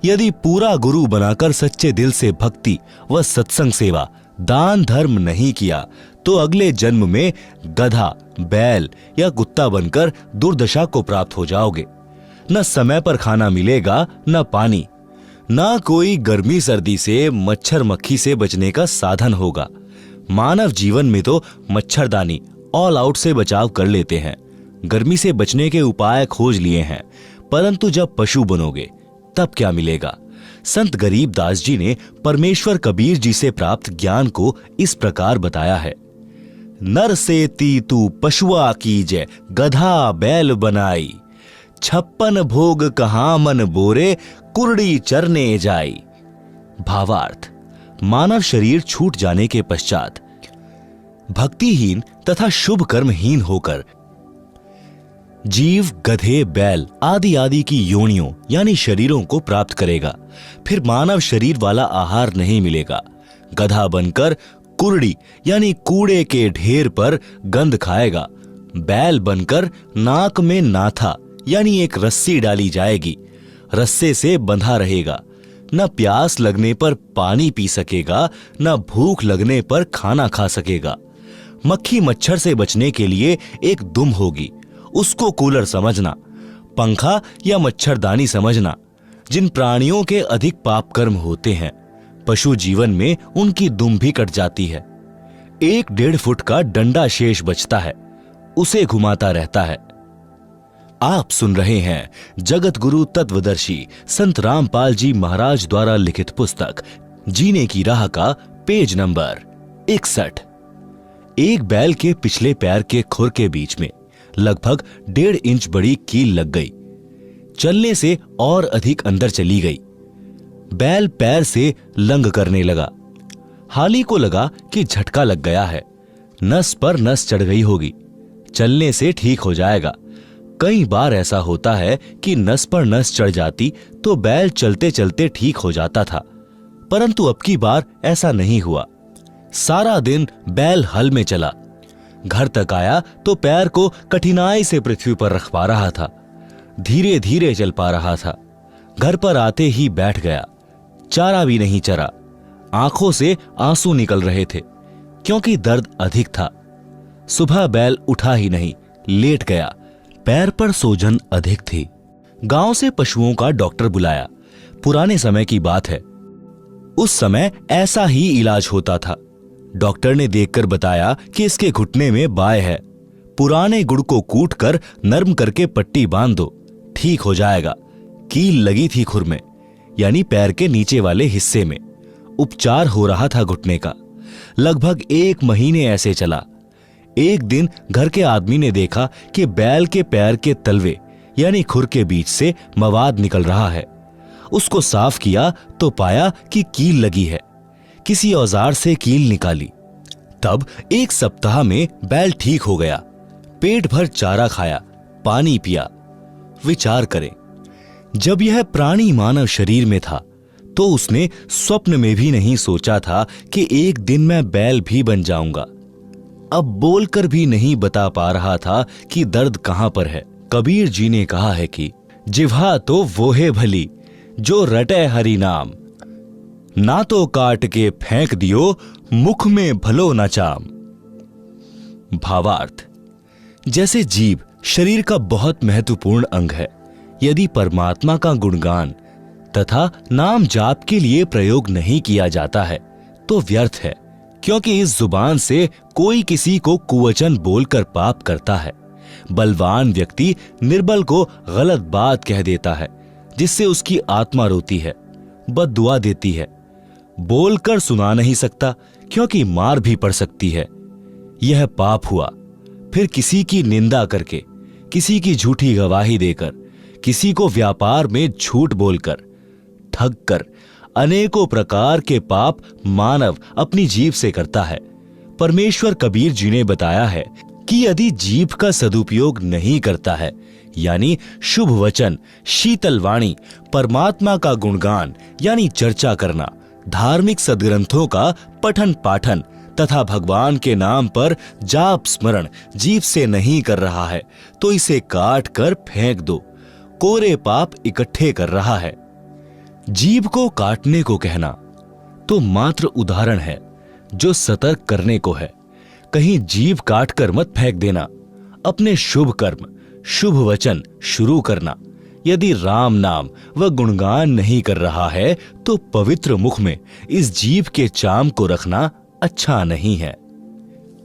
यदि पूरा गुरु बनाकर सच्चे दिल से भक्ति व सत्संग सेवा दान धर्म नहीं किया तो अगले जन्म में गधा, बैल या कुत्ता बनकर दुर्दशा को प्राप्त हो जाओगे। न समय पर खाना मिलेगा, न पानी, न कोई गर्मी सर्दी से मच्छर मक्खी से बचने का साधन होगा। मानव जीवन में तो मच्छरदानी ऑल आउट से बचाव कर लेते हैं, गर्मी से बचने के उपाय खोज लिए हैं, परंतु जब पशु बनोगे तब क्या मिलेगा। संत गरीब दास जी ने परमेश्वर कबीर जी से प्राप्त ज्ञान को इस प्रकार बताया है। नर से तू पशुआ कीजे, गधा बैल बनाई, 56 भोग कहाँ मन बोरे, कुरड़ी चरने जाई। भावार्थ, मानव शरीर छूट जाने के पश्चात भक्तिहीन तथा शुभ कर्महीन होकर जीव गधे, बैल आदि आदि की योनियों यानी शरीरों को प्राप्त करेगा। फिर मानव शरीर वाला आहार नहीं मिलेगा। गधा बनकर कुरड़ी यानी कूड़े के ढेर पर गंध खाएगा। बैल बनकर नाक में नाथा यानी एक रस्सी डाली जाएगी, रस्से से बंधा रहेगा। न प्यास लगने पर पानी पी सकेगा, न भूख लगने पर खाना खा सकेगा। मक्खी मच्छर से बचने के लिए एक दुम होगी, उसको कूलर समझना, पंखा या मच्छरदानी समझना। जिन प्राणियों के अधिक पाप कर्म होते हैं, पशु जीवन में उनकी दुम भी कट जाती है। 1-1.5 फुट का डंडा शेष बचता है, उसे घुमाता रहता है। आप सुन रहे हैं जगत गुरु तत्वदर्शी संत रामपाल जी महाराज द्वारा लिखित पुस्तक जीने की राह का पेज नंबर 61। एक बैल के पिछले पैर के खुर के बीच में लगभग 1.5 इंच बड़ी कील लग गई। चलने से और अधिक अंदर चली गई। बैल पैर से लंग करने लगा। हाली को लगा कि झटका लग गया है, नस पर नस चढ़ गई होगी, चलने से ठीक हो जाएगा। कई बार ऐसा होता है कि नस पर नस चढ़ जाती तो बैल चलते चलते ठीक हो जाता था, परंतु अब की बार ऐसा नहीं हुआ। सारा दिन बैल हल में चला, घर तक आया तो पैर को कठिनाई से पृथ्वी पर रख पा रहा था, धीरे धीरे चल पा रहा था। घर पर आते ही बैठ गया, चारा भी नहीं चरा, आंखों से आंसू निकल रहे थे क्योंकि दर्द अधिक था। सुबह बैल उठा ही नहीं, लेट गया, पैर पर सूजन अधिक थी। गांव से पशुओं का डॉक्टर बुलाया। पुराने समय की बात है, उस समय ऐसा ही इलाज होता था। डॉक्टर ने देखकर बताया कि इसके घुटने में बाय है, पुराने गुड़ को कूटकर नरम करके पट्टी बांध दो, ठीक हो जाएगा। कील लगी थी खुर में यानी पैर के नीचे वाले हिस्से में। उपचार हो रहा था घुटने का। लगभग 1 महीने ऐसे चला। एक दिन घर के आदमी ने देखा कि बैल के पैर के तलवे यानी खुर के बीच से मवाद निकल रहा है। उसको साफ किया तो पाया कि कील लगी है। किसी औजार से कील निकाली। तब 1 सप्ताह में बैल ठीक हो गया। पेट भर चारा खाया, पानी पिया। विचार करें, जब यह प्राणी मानव शरीर में था तो उसने स्वप्न में भी नहीं सोचा था कि एक दिन मैं बैल भी बन जाऊंगा। अब बोलकर भी नहीं बता पा रहा था कि दर्द कहां पर है। कबीर जी ने कहा है कि जिह्वा तो वो है भली जो रटे हरि नाम, ना तो काट के फेंक दियो मुख में भलो न चाम। भावार्थ, जैसे जीभ शरीर का बहुत महत्वपूर्ण अंग है, यदि परमात्मा का गुणगान तथा नाम जाप के लिए प्रयोग नहीं किया जाता है तो व्यर्थ है, क्योंकि इस जुबान से कोई किसी को कुवचन बोलकर पाप करता है। बलवान व्यक्ति निर्बल को गलत बात कह देता है, जिससे उसकी आत्मा रोती है, बद्दुआ देती है। बोलकर सुना नहीं सकता क्योंकि मार भी पड़ सकती है। यह पाप हुआ। फिर किसी की निंदा करके, किसी की झूठी गवाही देकर, किसी को व्यापार में झूठ बोलकर, ठग कर अनेकों प्रकार के पाप मानव अपनी जीभ से करता है। परमेश्वर कबीर जी ने बताया है कि यदि जीभ का सदुपयोग नहीं करता है, यानी शुभ वचन, शीतल वाणी, परमात्मा का गुणगान यानी चर्चा करना, धार्मिक सदग्रंथों का पठन पाठन तथा भगवान के नाम पर जाप स्मरण जीभ से नहीं कर रहा है तो इसे काट कर फेंक दो, कोरे पाप इकट्ठे कर रहा है। जीभ को काटने को कहना तो मात्र उदाहरण है जो सतर्क करने को है। कहीं जीभ काट कर मत फेंक देना। अपने शुभ कर्म, शुभ वचन शुरू करना। यदि राम नाम व गुणगान नहीं कर रहा है तो पवित्र मुख में इस जीभ के चाम को रखना अच्छा नहीं है।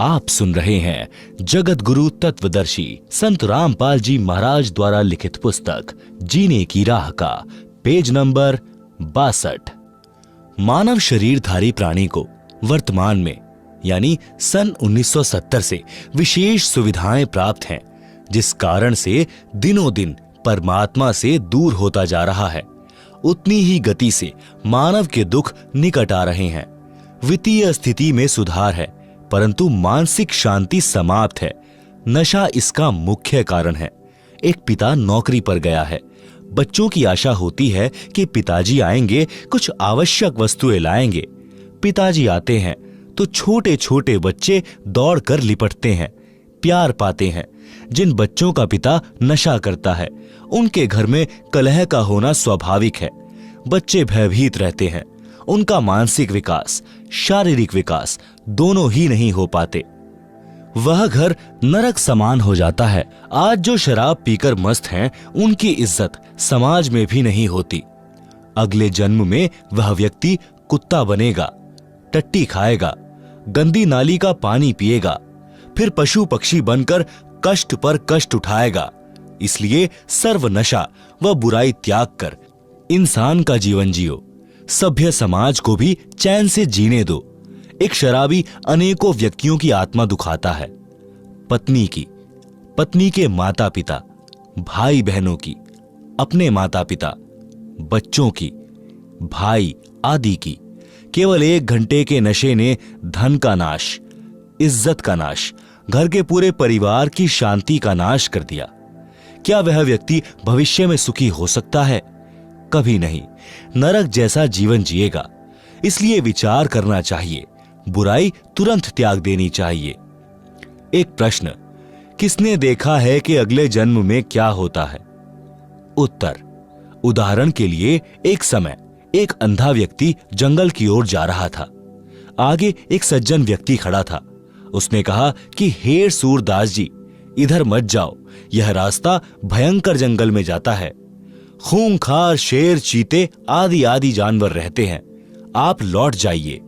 आप सुन रहे हैं जगत गुरु तत्वदर्शी संत रामपाल जी महाराज द्वारा लिखित पुस्तक जीने की राह का पेज नंबर 62। मानव शरीरधारी प्राणी को वर्तमान में यानी सन 1970 से विशेष सुविधाएं प्राप्त हैं, जिस कारण से दिनों दिन परमात्मा से दूर होता जा रहा है। उतनी ही गति से मानव के दुख निकट आ रहे हैं। वित्तीय स्थिति में सुधार है, परंतु मानसिक शांति समाप्त है। नशा इसका मुख्य कारण है। एक पिता नौकरी पर गया है। बच्चों की आशा होती है कि पिताजी आएंगे, कुछ आवश्यक वस्तुएं लाएंगे। पिताजी आते हैं तो छोटे छोटे बच्चे दौड़कर लिपटते हैं, प्यार पाते हैं। जिन बच्चों का पिता नशा करता है उनके घर में कलह का होना स्वाभाविक है। बच्चे भयभीत रहते हैं। उनका मानसिक विकास, शारीरिक विकास दोनों ही नहीं हो पाते। वह घर नरक समान हो जाता है। आज जो शराब पीकर मस्त हैं, उनकी इज्जत समाज में भी नहीं होती। अगले जन्म में वह व्यक्ति कुत्ता बनेगा, टट्टी खाएगा, गंदी नाली का पानी पिएगा, फिर पशु पक्षी बनकर कष्ट पर कष्ट उठाएगा। इसलिए सर्व नशा व बुराई त्याग कर इंसान का जीवन जियो। सभ्य समाज को भी चैन से जीने दो। एक शराबी अनेकों व्यक्तियों की आत्मा दुखाता है। पत्नी की, पत्नी के माता पिता, भाई बहनों की, अपने माता पिता, बच्चों की, भाई आदि की। केवल 1 घंटे के नशे ने धन का नाश, इज्जत का नाश, घर के पूरे परिवार की शांति का नाश कर दिया। क्या वह व्यक्ति भविष्य में सुखी हो सकता है? कभी नहीं। नरक जैसा जीवन जिएगा। इसलिए विचार करना चाहिए। बुराई तुरंत त्याग देनी चाहिए। एक प्रश्न, किसने देखा है कि अगले जन्म में क्या होता है? उत्तर, उदाहरण के लिए एक समय एक अंधा व्यक्ति जंगल की ओर जा रहा था। आगे एक सज्जन व्यक्ति खड़ा था। उसने कहा कि हे सूरदास जी, इधर मत जाओ, यह रास्ता भयंकर जंगल में जाता है। खूंखार शेर, चीते आदि आदि जानवर रहते हैं। आप लौट जाइए।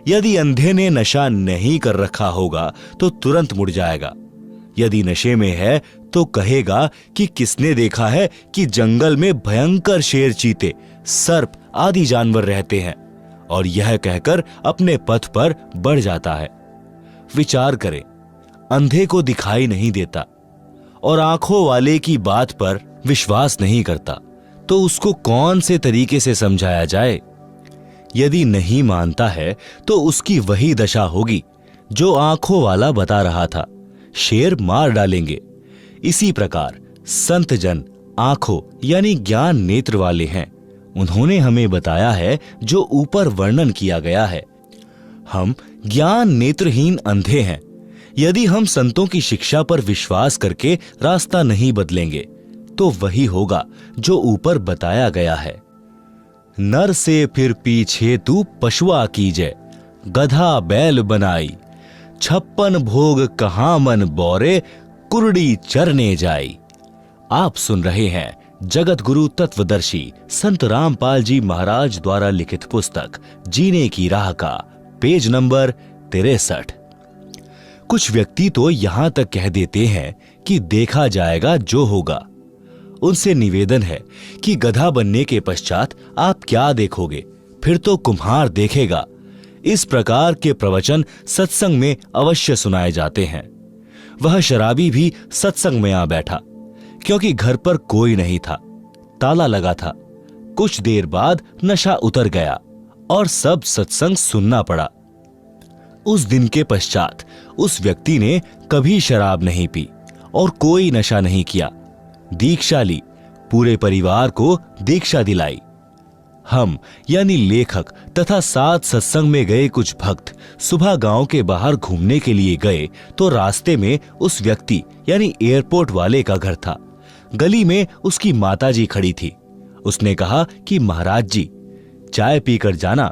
यदि अंधे ने नशा नहीं कर रखा होगा तो तुरंत मुड़ जाएगा। यदि नशे में है तो कहेगा कि किसने देखा है कि जंगल में भयंकर शेर, चीते, सर्प आदि जानवर रहते हैं, और यह कहकर अपने पथ पर बढ़ जाता है। विचार करें, अंधे को दिखाई नहीं देता और आंखों वाले की बात पर विश्वास नहीं करता, तो उसको कौन से तरीके से समझाया जाए? यदि नहीं मानता है तो उसकी वही दशा होगी जो आंखों वाला बता रहा था, शेर मार डालेंगे। इसी प्रकार संत जन आंखों यानी ज्ञान नेत्र वाले हैं। उन्होंने हमें बताया है जो ऊपर वर्णन किया गया है। हम ज्ञान नेत्रहीन अंधे हैं। यदि हम संतों की शिक्षा पर विश्वास करके रास्ता नहीं बदलेंगे तो वही होगा जो ऊपर बताया गया है। नर से फिर पीछे तू पशुआ कीजे, गधा बैल बनाई, 56 भोग कहाँ मन बोरे, कुरड़ी चरने जाई। आप सुन रहे हैं जगत गुरु तत्वदर्शी संत रामपाल जी महाराज द्वारा लिखित पुस्तक जीने की राह का पेज नंबर 63। कुछ व्यक्ति तो यहां तक कह देते हैं कि देखा जाएगा जो होगा। उनसे निवेदन है कि गधा बनने के पश्चात आप क्या देखोगे, फिर तो कुम्हार देखेगा। इस प्रकार के प्रवचन सत्संग में अवश्य सुनाए जाते हैं। वह शराबी भी सत्संग में आ बैठा, क्योंकि घर पर कोई नहीं था, ताला लगा था। कुछ देर बाद नशा उतर गया और सब सत्संग सुनना पड़ा। उस दिन के पश्चात उस व्यक्ति ने कभी शराब नहीं पी और कोई नशा नहीं किया। दीक्षा ली, पूरे परिवार को दीक्षा दिलाई। हम यानी लेखक तथा साथ सत्संग में गए कुछ भक्त सुबह गांव के बाहर घूमने के लिए गए तो रास्ते में उस व्यक्ति यानी एयरपोर्ट वाले का घर था। गली में उसकी माताजी खड़ी थी। उसने कहा कि महाराज जी, चाय पीकर जाना।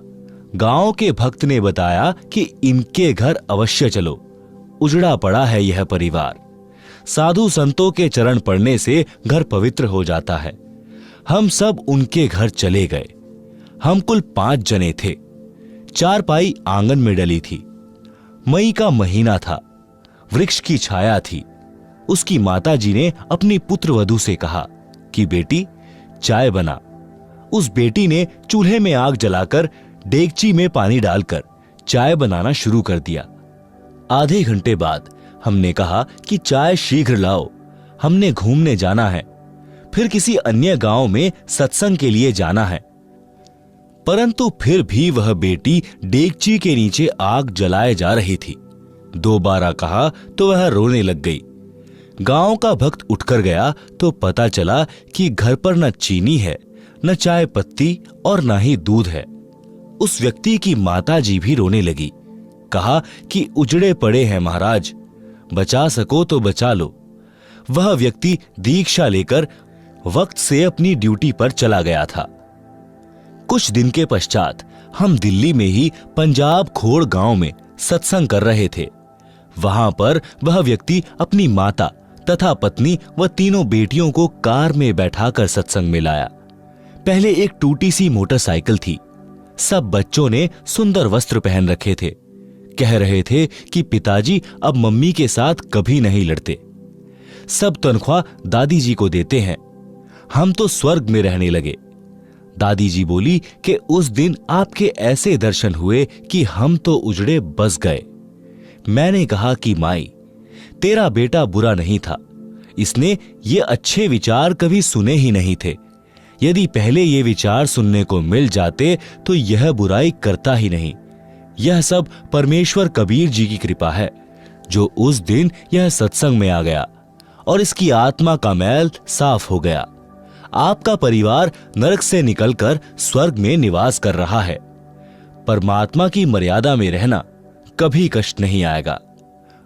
गांव के भक्त ने बताया कि इनके घर अवश्य चलो, उजड़ा पड़ा है यह परिवार। साधु संतों के चरण पड़ने से घर पवित्र हो जाता है। हम सब उनके घर चले गए। हम कुल 5 जने थे। चारपाई आंगन में डली थी। मई का महीना था। वृक्ष की छाया थी। उसकी माताजी ने अपनी पुत्र वधू से कहा कि बेटी, चाय बना। उस बेटी ने चूल्हे में आग जलाकर डेगची में पानी डालकर चाय बनाना शुरू कर दिया। आधे घंटे बाद हमने कहा कि चाय शीघ्र लाओ, हमने घूमने जाना है, फिर किसी अन्य गांव में सत्संग के लिए जाना है। परंतु फिर भी वह बेटी डेगची के नीचे आग जलाए जा रही थी। दोबारा कहा तो वह रोने लग गई। गांव का भक्त उठकर गया तो पता चला कि घर पर न चीनी है, न चाय पत्ती और न ही दूध है। उस व्यक्ति की माताजी भी रोने लगी। कहा कि उजड़े पड़े हैं महाराज, बचा सको तो बचा लो। वह व्यक्ति दीक्षा लेकर वक्त से अपनी ड्यूटी पर चला गया था। कुछ दिन के पश्चात हम दिल्ली में ही पंजाब खोड़ गांव में सत्संग कर रहे थे। वहां पर वह व्यक्ति अपनी माता तथा पत्नी व तीनों बेटियों को कार में बैठाकर सत्संग में लाया। पहले एक टूटी सी मोटरसाइकिल थी। सब बच्चों ने सुंदर वस्त्र पहन रखे थे। कह रहे थे कि पिताजी अब मम्मी के साथ कभी नहीं लड़ते। सब तनख्वाह दादी जी को देते हैं। हम तो स्वर्ग में रहने लगे। दादी जी बोली कि उस दिन आपके ऐसे दर्शन हुए कि हम तो उजड़े बस गए। मैंने कहा कि माई, तेरा बेटा बुरा नहीं था। इसने ये अच्छे विचार कभी सुने ही नहीं थे। यदि पहले ये विचार सुनने को मिल जाते तो यह बुराई करता ही नहीं। यह सब परमेश्वर कबीर जी की कृपा है जो उस दिन यह सत्संग में आ गया और इसकी आत्मा का मैल साफ हो गया। आपका परिवार नरक से निकलकर स्वर्ग में निवास कर रहा है। परमात्मा की मर्यादा में रहना कभी कष्ट नहीं आएगा।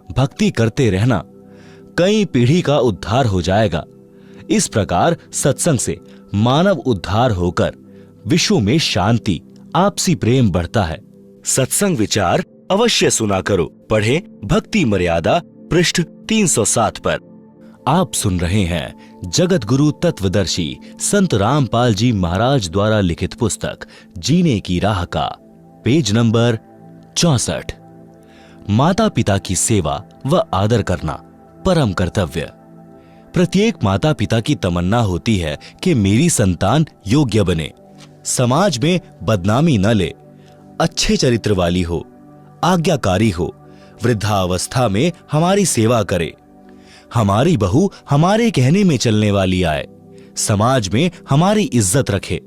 भक्ति करते रहना, कई पीढ़ी का उद्धार हो जाएगा। इस प्रकार सत्संग से मानव उद्धार होकर विश्व में शांति, आपसी प्रेम बढ़ता है। सत्संग विचार अवश्य सुना करो। पढ़े भक्ति मर्यादा पृष्ठ 307 पर। आप सुन रहे हैं जगत गुरु तत्वदर्शी संत रामपाल जी महाराज द्वारा लिखित पुस्तक जीने की राह का पेज नंबर 64। माता पिता की सेवा व आदर करना परम कर्तव्य। प्रत्येक माता पिता की तमन्ना होती है कि मेरी संतान योग्य बने, समाज में बदनामी न ले, अच्छे चरित्र वाली हो, आज्ञाकारी हो, वृद्धावस्था में हमारी सेवा करे, हमारी बहू हमारे कहने में चलने वाली आए, समाज में हमारी इज्जत रखे,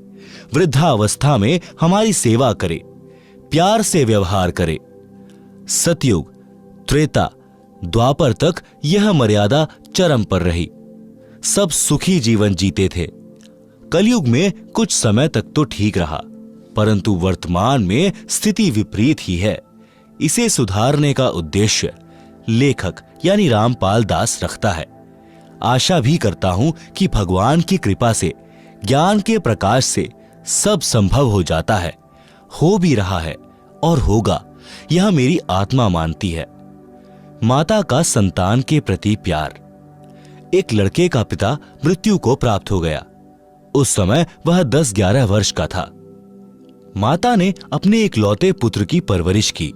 वृद्धावस्था में हमारी सेवा करे, प्यार से व्यवहार करे। सतयुग, त्रेता, द्वापर तक यह मर्यादा चरम पर रही। सब सुखी जीवन जीते थे। कलयुग में कुछ समय तक तो ठीक रहा, परंतु वर्तमान में स्थिति विपरीत ही है। इसे सुधारने का उद्देश्य लेखक यानी रामपाल दास रखता है। आशा भी करता हूं कि भगवान की कृपा से, ज्ञान के प्रकाश से सब संभव हो जाता है, हो भी रहा है और होगा, यह मेरी आत्मा मानती है। माता का संतान के प्रति प्यार। एक लड़के का पिता मृत्यु को प्राप्त हो गया। उस समय वह 10-11 वर्ष का था। माता ने अपने इकलौते पुत्र की परवरिश की।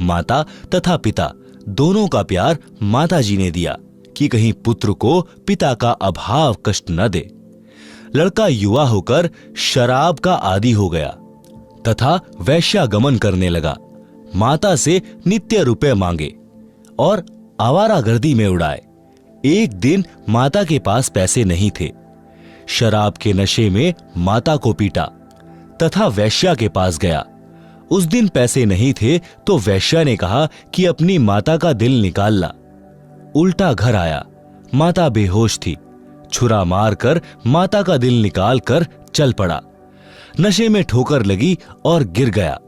माता तथा पिता दोनों का प्यार माताजी ने दिया कि कहीं पुत्र को पिता का अभाव कष्ट न दे। लड़का युवा होकर शराब का आदी हो गया तथा वैश्यागमन करने लगा। माता से नित्य रुपए मांगे और आवारागर्दी में उड़ाए। एक दिन माता के पास पैसे नहीं थे। शराब के नशे में माता को पीटा तथा वैश्या के पास गया। उस दिन पैसे नहीं थे तो वैश्या ने कहा कि अपनी माता का दिल निकाल ला। उल्टा घर आया, माता बेहोश थी। छुरा मारकर माता का दिल निकाल कर चल पड़ा। नशे में ठोकर लगी और गिर गया।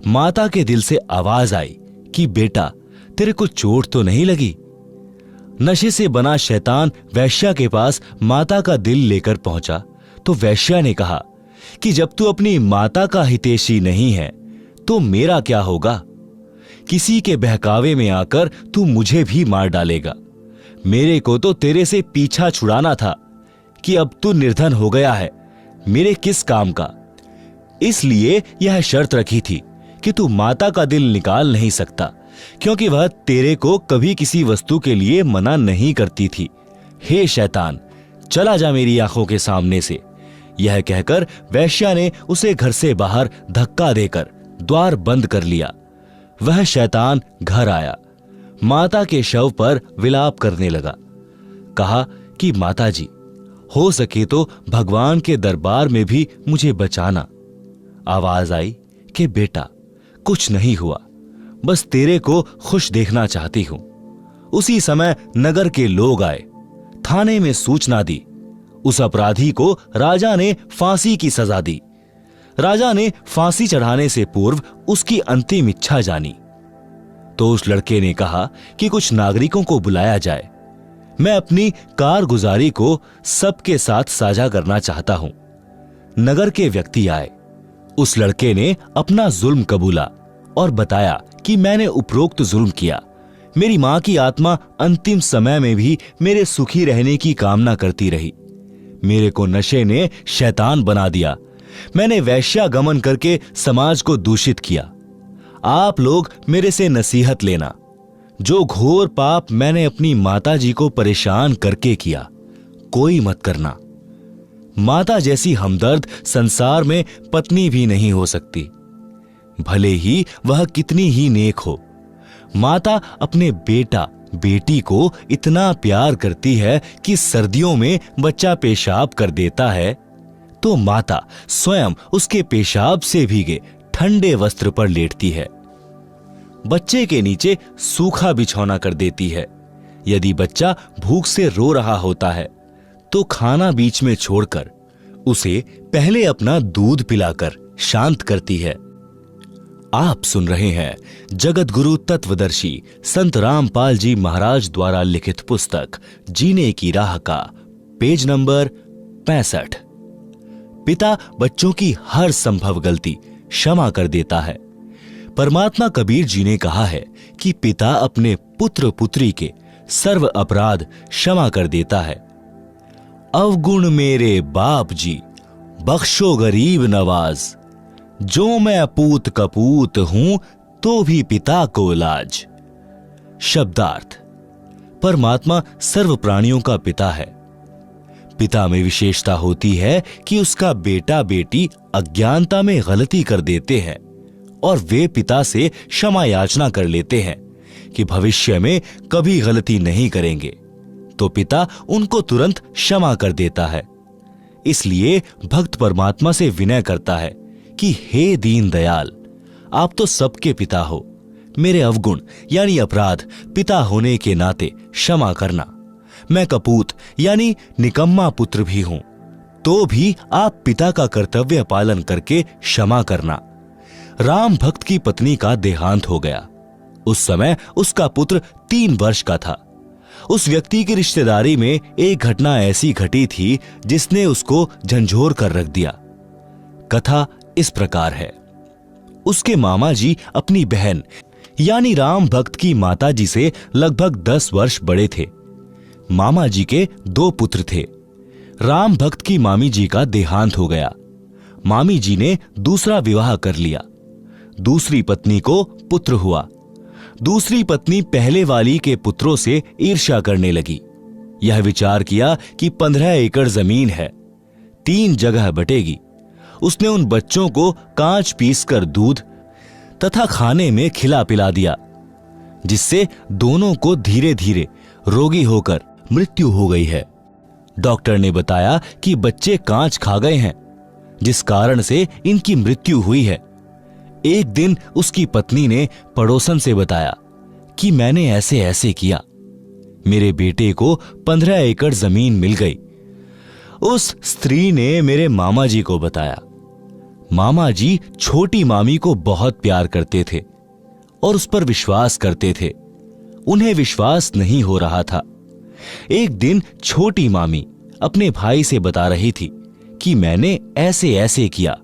माता के दिल से आवाज आई कि बेटा, तेरे को चोट तो नहीं लगी? नशे से बना शैतान वैश्या के पास माता का दिल लेकर पहुंचा तो वैश्या ने कहा कि जब तू अपनी माता का हितैषी नहीं है तो मेरा क्या होगा? किसी के बहकावे में आकर तू मुझे भी मार डालेगा। मेरे को तो तेरे से पीछा छुड़ाना था कि अब तू निर्धन हो गया है, मेरे किस काम का? इसलिए यह शर्त रखी थी कि तू माता का दिल निकाल नहीं सकता, क्योंकि वह तेरे को कभी किसी वस्तु के लिए मना नहीं करती थी। हे शैतान, चला जा मेरी आंखों के सामने से। यह कहकर वैश्या ने उसे घर से बाहर धक्का देकर द्वार बंद कर लिया। वह शैतान घर आया, माता के शव पर विलाप करने लगा। कहा कि माता जी, हो सके तो भगवान के दरबार में भी मुझे बचाना। आवाज आई कि बेटा, कुछ नहीं हुआ, बस तेरे को खुश देखना चाहती हूं। उसी समय नगर के लोग आए, थाने में सूचना दी। उस अपराधी को राजा ने फांसी की सजा दी। राजा ने फांसी चढ़ाने से पूर्व उसकी अंतिम इच्छा जानी। तो उस लड़के ने कहा कि कुछ नागरिकों को बुलाया जाए, मैं अपनी कारगुजारी को सबके साथ साझा करना चाहता हूं। नगर के व्यक्ति आए। उस लड़के ने अपना जुल्म कबूला और बताया कि मैंने उपरोक्त जुल्म किया। मेरी मां की आत्मा अंतिम समय में भी मेरे सुखी रहने की कामना करती रही। मेरे को नशे ने शैतान बना दिया। मैंने वैश्यागमन करके समाज को दूषित किया। आप लोग मेरे से नसीहत लेना। जो घोर पाप मैंने अपनी माता जी को परेशान करके किया, कोई मत करना। माता जैसी हमदर्द संसार में पत्नी भी नहीं हो सकती, भले ही वह कितनी ही नेक हो। माता अपने बेटा बेटी को इतना प्यार करती है कि सर्दियों में बच्चा पेशाब कर देता है तो माता स्वयं उसके पेशाब से भीगे ठंडे वस्त्र पर लेटती है। बच्चे के नीचे सूखा बिछौना कर देती है। यदि बच्चा भूख से रो रहा होता है तो खाना बीच में छोड़कर उसे पहले अपना दूध पिलाकर शांत करती है। आप सुन रहे हैं जगत गुरु तत्वदर्शी संत रामपाल जी महाराज द्वारा लिखित पुस्तक जीने की राह का पेज नंबर 65। पिता बच्चों की हर संभव गलती क्षमा कर देता है। परमात्मा कबीर जी ने कहा है कि पिता अपने पुत्र पुत्री के सर्व अपराध क्षमा कर देता है। अवगुण मेरे बाप जी, बख्शो गरीब नवाज, जो मैं पूत कपूत हूं तो भी पिता को लाज। शब्दार्थ, परमात्मा सर्व प्राणियों का पिता है। पिता में विशेषता होती है कि उसका बेटा बेटी अज्ञानता में गलती कर देते हैं और वे पिता से क्षमा याचना कर लेते हैं कि भविष्य में कभी गलती नहीं करेंगे, तो पिता उनको तुरंत क्षमा कर देता है। इसलिए भक्त परमात्मा से विनय करता है कि हे दीन दयाल, आप तो सबके पिता हो, मेरे अवगुण यानी अपराध पिता होने के नाते क्षमा करना। मैं कपूत यानी निकम्मा पुत्र भी हूं, तो भी आप पिता का कर्तव्य पालन करके क्षमा करना। राम भक्त की पत्नी का देहांत हो गया। उस समय उसका पुत्र 3 वर्ष का था। उस व्यक्ति की रिश्तेदारी में एक घटना ऐसी घटी थी जिसने उसको झंझोर कर रख दिया। कथा इस प्रकार है। उसके मामा जी अपनी बहन यानी राम भक्त की माता जी से लगभग 10 वर्ष बड़े थे। मामा जी के 2 पुत्र थे। राम भक्त की मामी जी का देहांत हो गया। मामी जी ने दूसरा विवाह कर लिया। दूसरी पत्नी को पुत्र हुआ। दूसरी पत्नी पहले वाली के पुत्रों से ईर्ष्या करने लगी। यह विचार किया कि 15 एकड़ जमीन है, 3 जगह बटेगी। उसने उन बच्चों को कांच पीसकर दूध तथा खाने में खिला पिला दिया, जिससे दोनों को धीरे धीरे रोगी होकर मृत्यु हो गई है। डॉक्टर ने बताया कि बच्चे कांच खा गए हैं, जिस कारण से इनकी मृत्यु हुई है। एक दिन उसकी पत्नी ने पड़ोसन से बताया कि मैंने ऐसे ऐसे किया, मेरे बेटे को 15 एकड़ जमीन मिल गई। उस स्त्री ने मेरे मामा जी को बताया। मामा जी छोटी मामी को बहुत प्यार करते थे और उस पर विश्वास करते थे। उन्हें विश्वास नहीं हो रहा था। एक दिन छोटी मामी अपने भाई से बता रही थी कि मैंने ऐसे ऐसे किया,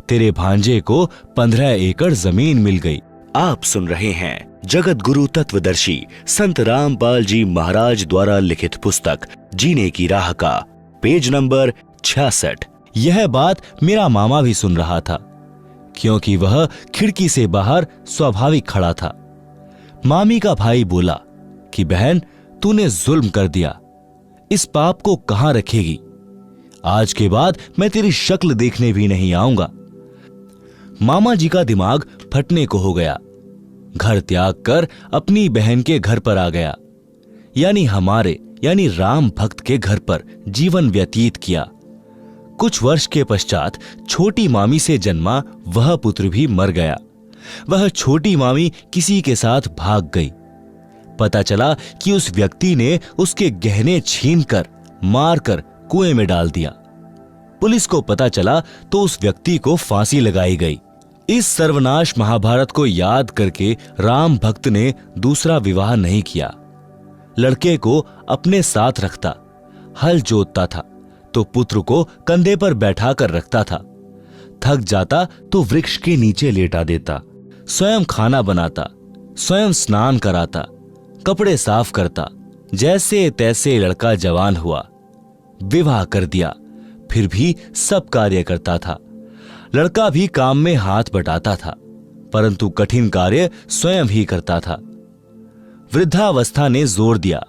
तेरे भांजे को 15 एकड़ जमीन मिल गई। आप सुन रहे हैं जगत गुरु तत्वदर्शी संत रामपाल जी महाराज द्वारा लिखित पुस्तक जीने की राह का पेज नंबर 66। यह बात मेरा मामा भी सुन रहा था, क्योंकि वह खिड़की से बाहर स्वाभाविक खड़ा था। मामी का भाई बोला कि बहन, तूने जुल्म कर दिया, इस पाप को कहां रखेगी? आज के बाद मैं तेरी शक्ल देखने भी नहीं आऊंगा। मामा जी का दिमाग फटने को हो गया। घर त्याग कर अपनी बहन के घर पर आ गया, यानी हमारे यानी राम भक्त के घर पर जीवन व्यतीत किया। कुछ वर्ष के पश्चात छोटी मामी से जन्मा वह पुत्र भी मर गया। वह छोटी मामी किसी के साथ भाग गई। पता चला कि उस व्यक्ति ने उसके गहने छीनकर मारकर कुएं में डाल दिया। पुलिस को पता चला तो उस व्यक्ति को फांसी लगाई गई। इस सर्वनाश महाभारत को याद करके राम भक्त ने दूसरा विवाह नहीं किया। लड़के को अपने साथ रखता, हल जोतता था तो पुत्र को कंधे पर बैठा कर रखता था। थक जाता तो वृक्ष के नीचे लेटा देता, स्वयं खाना बनाता, स्वयं स्नान कराता, कपड़े साफ करता। जैसे तैसे लड़का जवान हुआ, विवाह कर दिया, फिर भी सब कार्य करता था। लड़का भी काम में हाथ बटाता था, परंतु कठिन कार्य स्वयं ही करता था। वृद्धावस्था ने जोर दिया,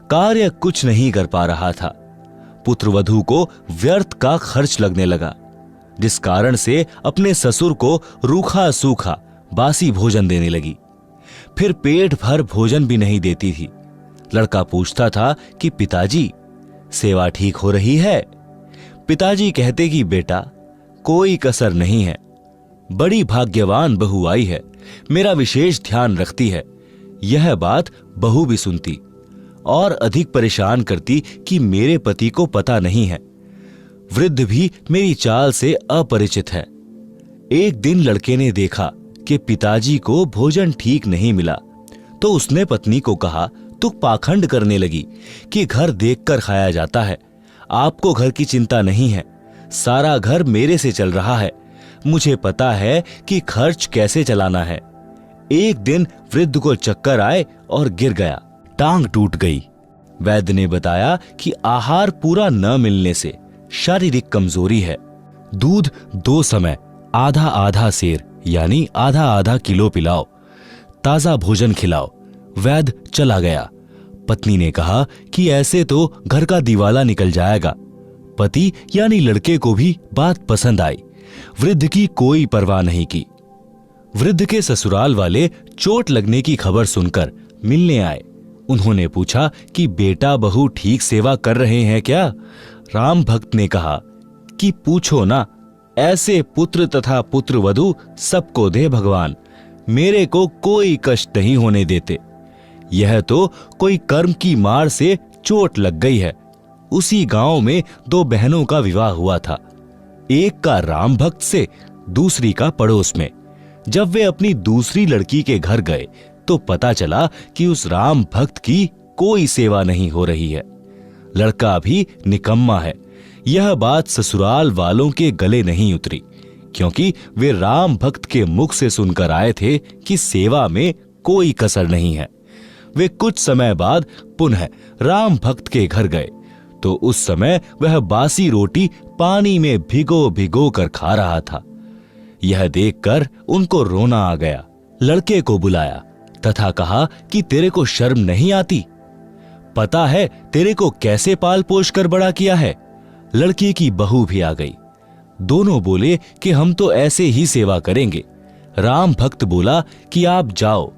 कार्य कुछ नहीं कर पा रहा था। पुत्रवधू को व्यर्थ का खर्च लगने लगा, जिस कारण से अपने ससुर को रूखा सूखा बासी भोजन देने लगी। फिर पेट भर भोजन भी नहीं देती थी। लड़का पूछता था कि पिताजी, सेवा ठीक हो रही है? पिताजी कहते कि बेटा, कोई कसर नहीं है, बड़ी भाग्यवान बहू आई है, मेरा विशेष ध्यान रखती है। यह बात बहू भी सुनती और अधिक परेशान करती कि मेरे पति को पता नहीं है। वृद्ध भी मेरी चाल से अपरिचित है। एक दिन लड़के ने देखा कि पिताजी को भोजन ठीक नहीं मिला, तो उसने पत्नी को कहा, तू पाखंड करने लगी कि घर देखकर खाया जाता है। आपको घर की चिंता नहीं है, सारा घर मेरे से चल रहा है, मुझे पता है कि खर्च कैसे चलाना है। एक दिन वृद्ध को चक्कर आए और गिर गया, टांग टूट गई। वैद्य ने बताया कि आहार पूरा न मिलने से शारीरिक कमजोरी है। दूध 2 समय आधा आधा सेर यानी आधा आधा किलो पिलाओ, ताजा भोजन खिलाओ। वैद्य चला गया। पत्नी ने कहा कि ऐसे तो घर का दिवाला निकल जाएगा। पति यानी लड़के को भी बात पसंद आई। वृद्ध की कोई परवाह नहीं की। वृद्ध के ससुराल वाले चोट लगने की खबर सुनकर मिलने आए। उन्होंने पूछा कि बेटा बहू ठीक सेवा कर रहे हैं क्या? राम भक्त ने कहा कि पूछो ना, ऐसे पुत्र तथा पुत्रवधू सबको दे भगवान, मेरे को कोई कष्ट नहीं होने देते। यह तो कोई कर्म की मार से चोट लग गई है। उसी गांव में 2 बहनों का विवाह हुआ था, एक का राम भक्त से, दूसरी का पड़ोस में। जब वे अपनी दूसरी लड़की के घर गए तो पता चला कि उस राम भक्त की कोई सेवा नहीं हो रही है। लड़का भी निकम्मा है। यह बात ससुराल वालों के गले नहीं उतरी, क्योंकि वे राम भक्त के मुख से सुनकर आए थे कि सेवा में कोई कसर नहीं है। वे कुछ समय बाद पुनः राम भक्त के घर गए तो उस समय वह बासी रोटी पानी में भिगो भिगो कर खा रहा था। यह देखकर उनको रोना आ गया। लड़के को बुलाया तथा कहा कि तेरे को शर्म नहीं आती? पता है तेरे को कैसे पाल पोष कर बड़ा किया है? लड़के की बहू भी आ गई। दोनों बोले कि हम तो ऐसे ही सेवा करेंगे। राम भक्त बोला कि आप जाओ,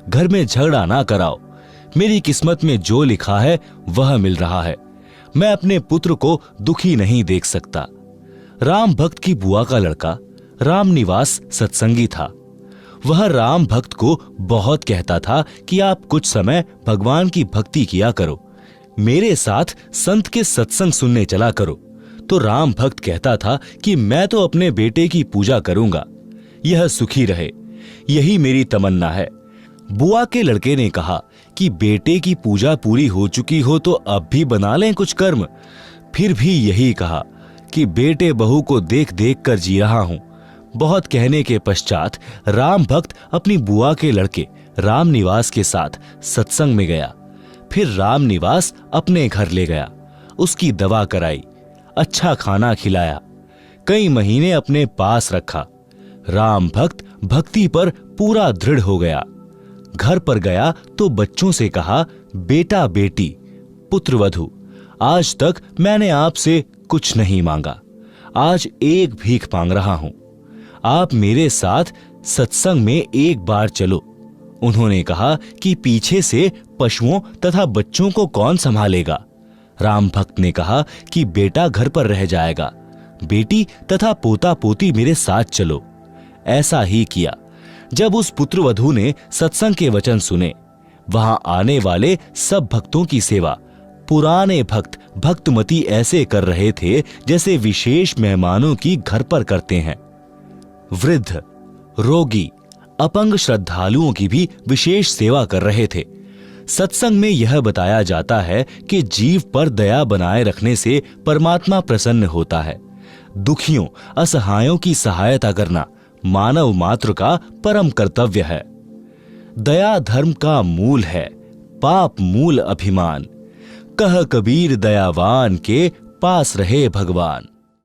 घर में झगड़ा ना कराओ। मेरी किस्मत में जो लिखा है वह मिल रहा है। मैं अपने पुत्र को दुखी नहीं देख सकता। राम भक्त की बुआ का लड़का रामनिवास सत्संगी था। वह राम भक्त को बहुत कहता था कि आप कुछ समय भगवान की भक्ति किया करो, मेरे साथ संत के सत्संग सुनने चला करो, तो राम भक्त कहता था कि मैं तो अपने बेटे की पूजा करूंगा, यह सुखी रहे, यही मेरी तमन्ना है। बुआ के लड़के ने कहा कि बेटे की पूजा पूरी हो चुकी हो तो अब भी बना लें कुछ कर्म। फिर भी यही कहा कि बेटे बहू को देख देख कर जी रहा हूं। बहुत कहने के पश्चात राम भक्त अपनी बुआ के लड़के राम निवास के साथ सत्संग में गया। फिर राम निवास अपने घर ले गया, उसकी दवा कराई, अच्छा खाना खिलाया, कई महीने अपने पास रखा। राम भक्त भक्ति पर पूरा दृढ़ हो गया। घर पर गया तो बच्चों से कहा, बेटा बेटी पुत्र वधू, आज तक मैंने आपसे कुछ नहीं मांगा, आज एक भीख मांग रहा हूं, आप मेरे साथ सत्संग में एक बार चलो। उन्होंने कहा कि पीछे से पशुओं तथा बच्चों को कौन संभालेगा? राम भक्त ने कहा कि बेटा घर पर रह जाएगा, बेटी तथा पोता पोती मेरे साथ चलो। ऐसा ही किया। जब उस पुत्रवधू ने सत्संग के वचन सुने, वहां आने वाले सब भक्तों की सेवा पुराने भक्त भक्तमती ऐसे कर रहे थे जैसे विशेष मेहमानों की घर पर करते हैं। वृद्ध, रोगी, अपंग श्रद्धालुओं की भी विशेष सेवा कर रहे थे। सत्संग में यह बताया जाता है कि जीव पर दया बनाए रखने से परमात्मा प्रसन्न होता है। दुखियों, असहायों की सहायता करना मानव मात्र का परम कर्तव्य है। दया धर्म का मूल है, पाप मूल अभिमान। कह कबीर दयावान के पास रहे भगवान।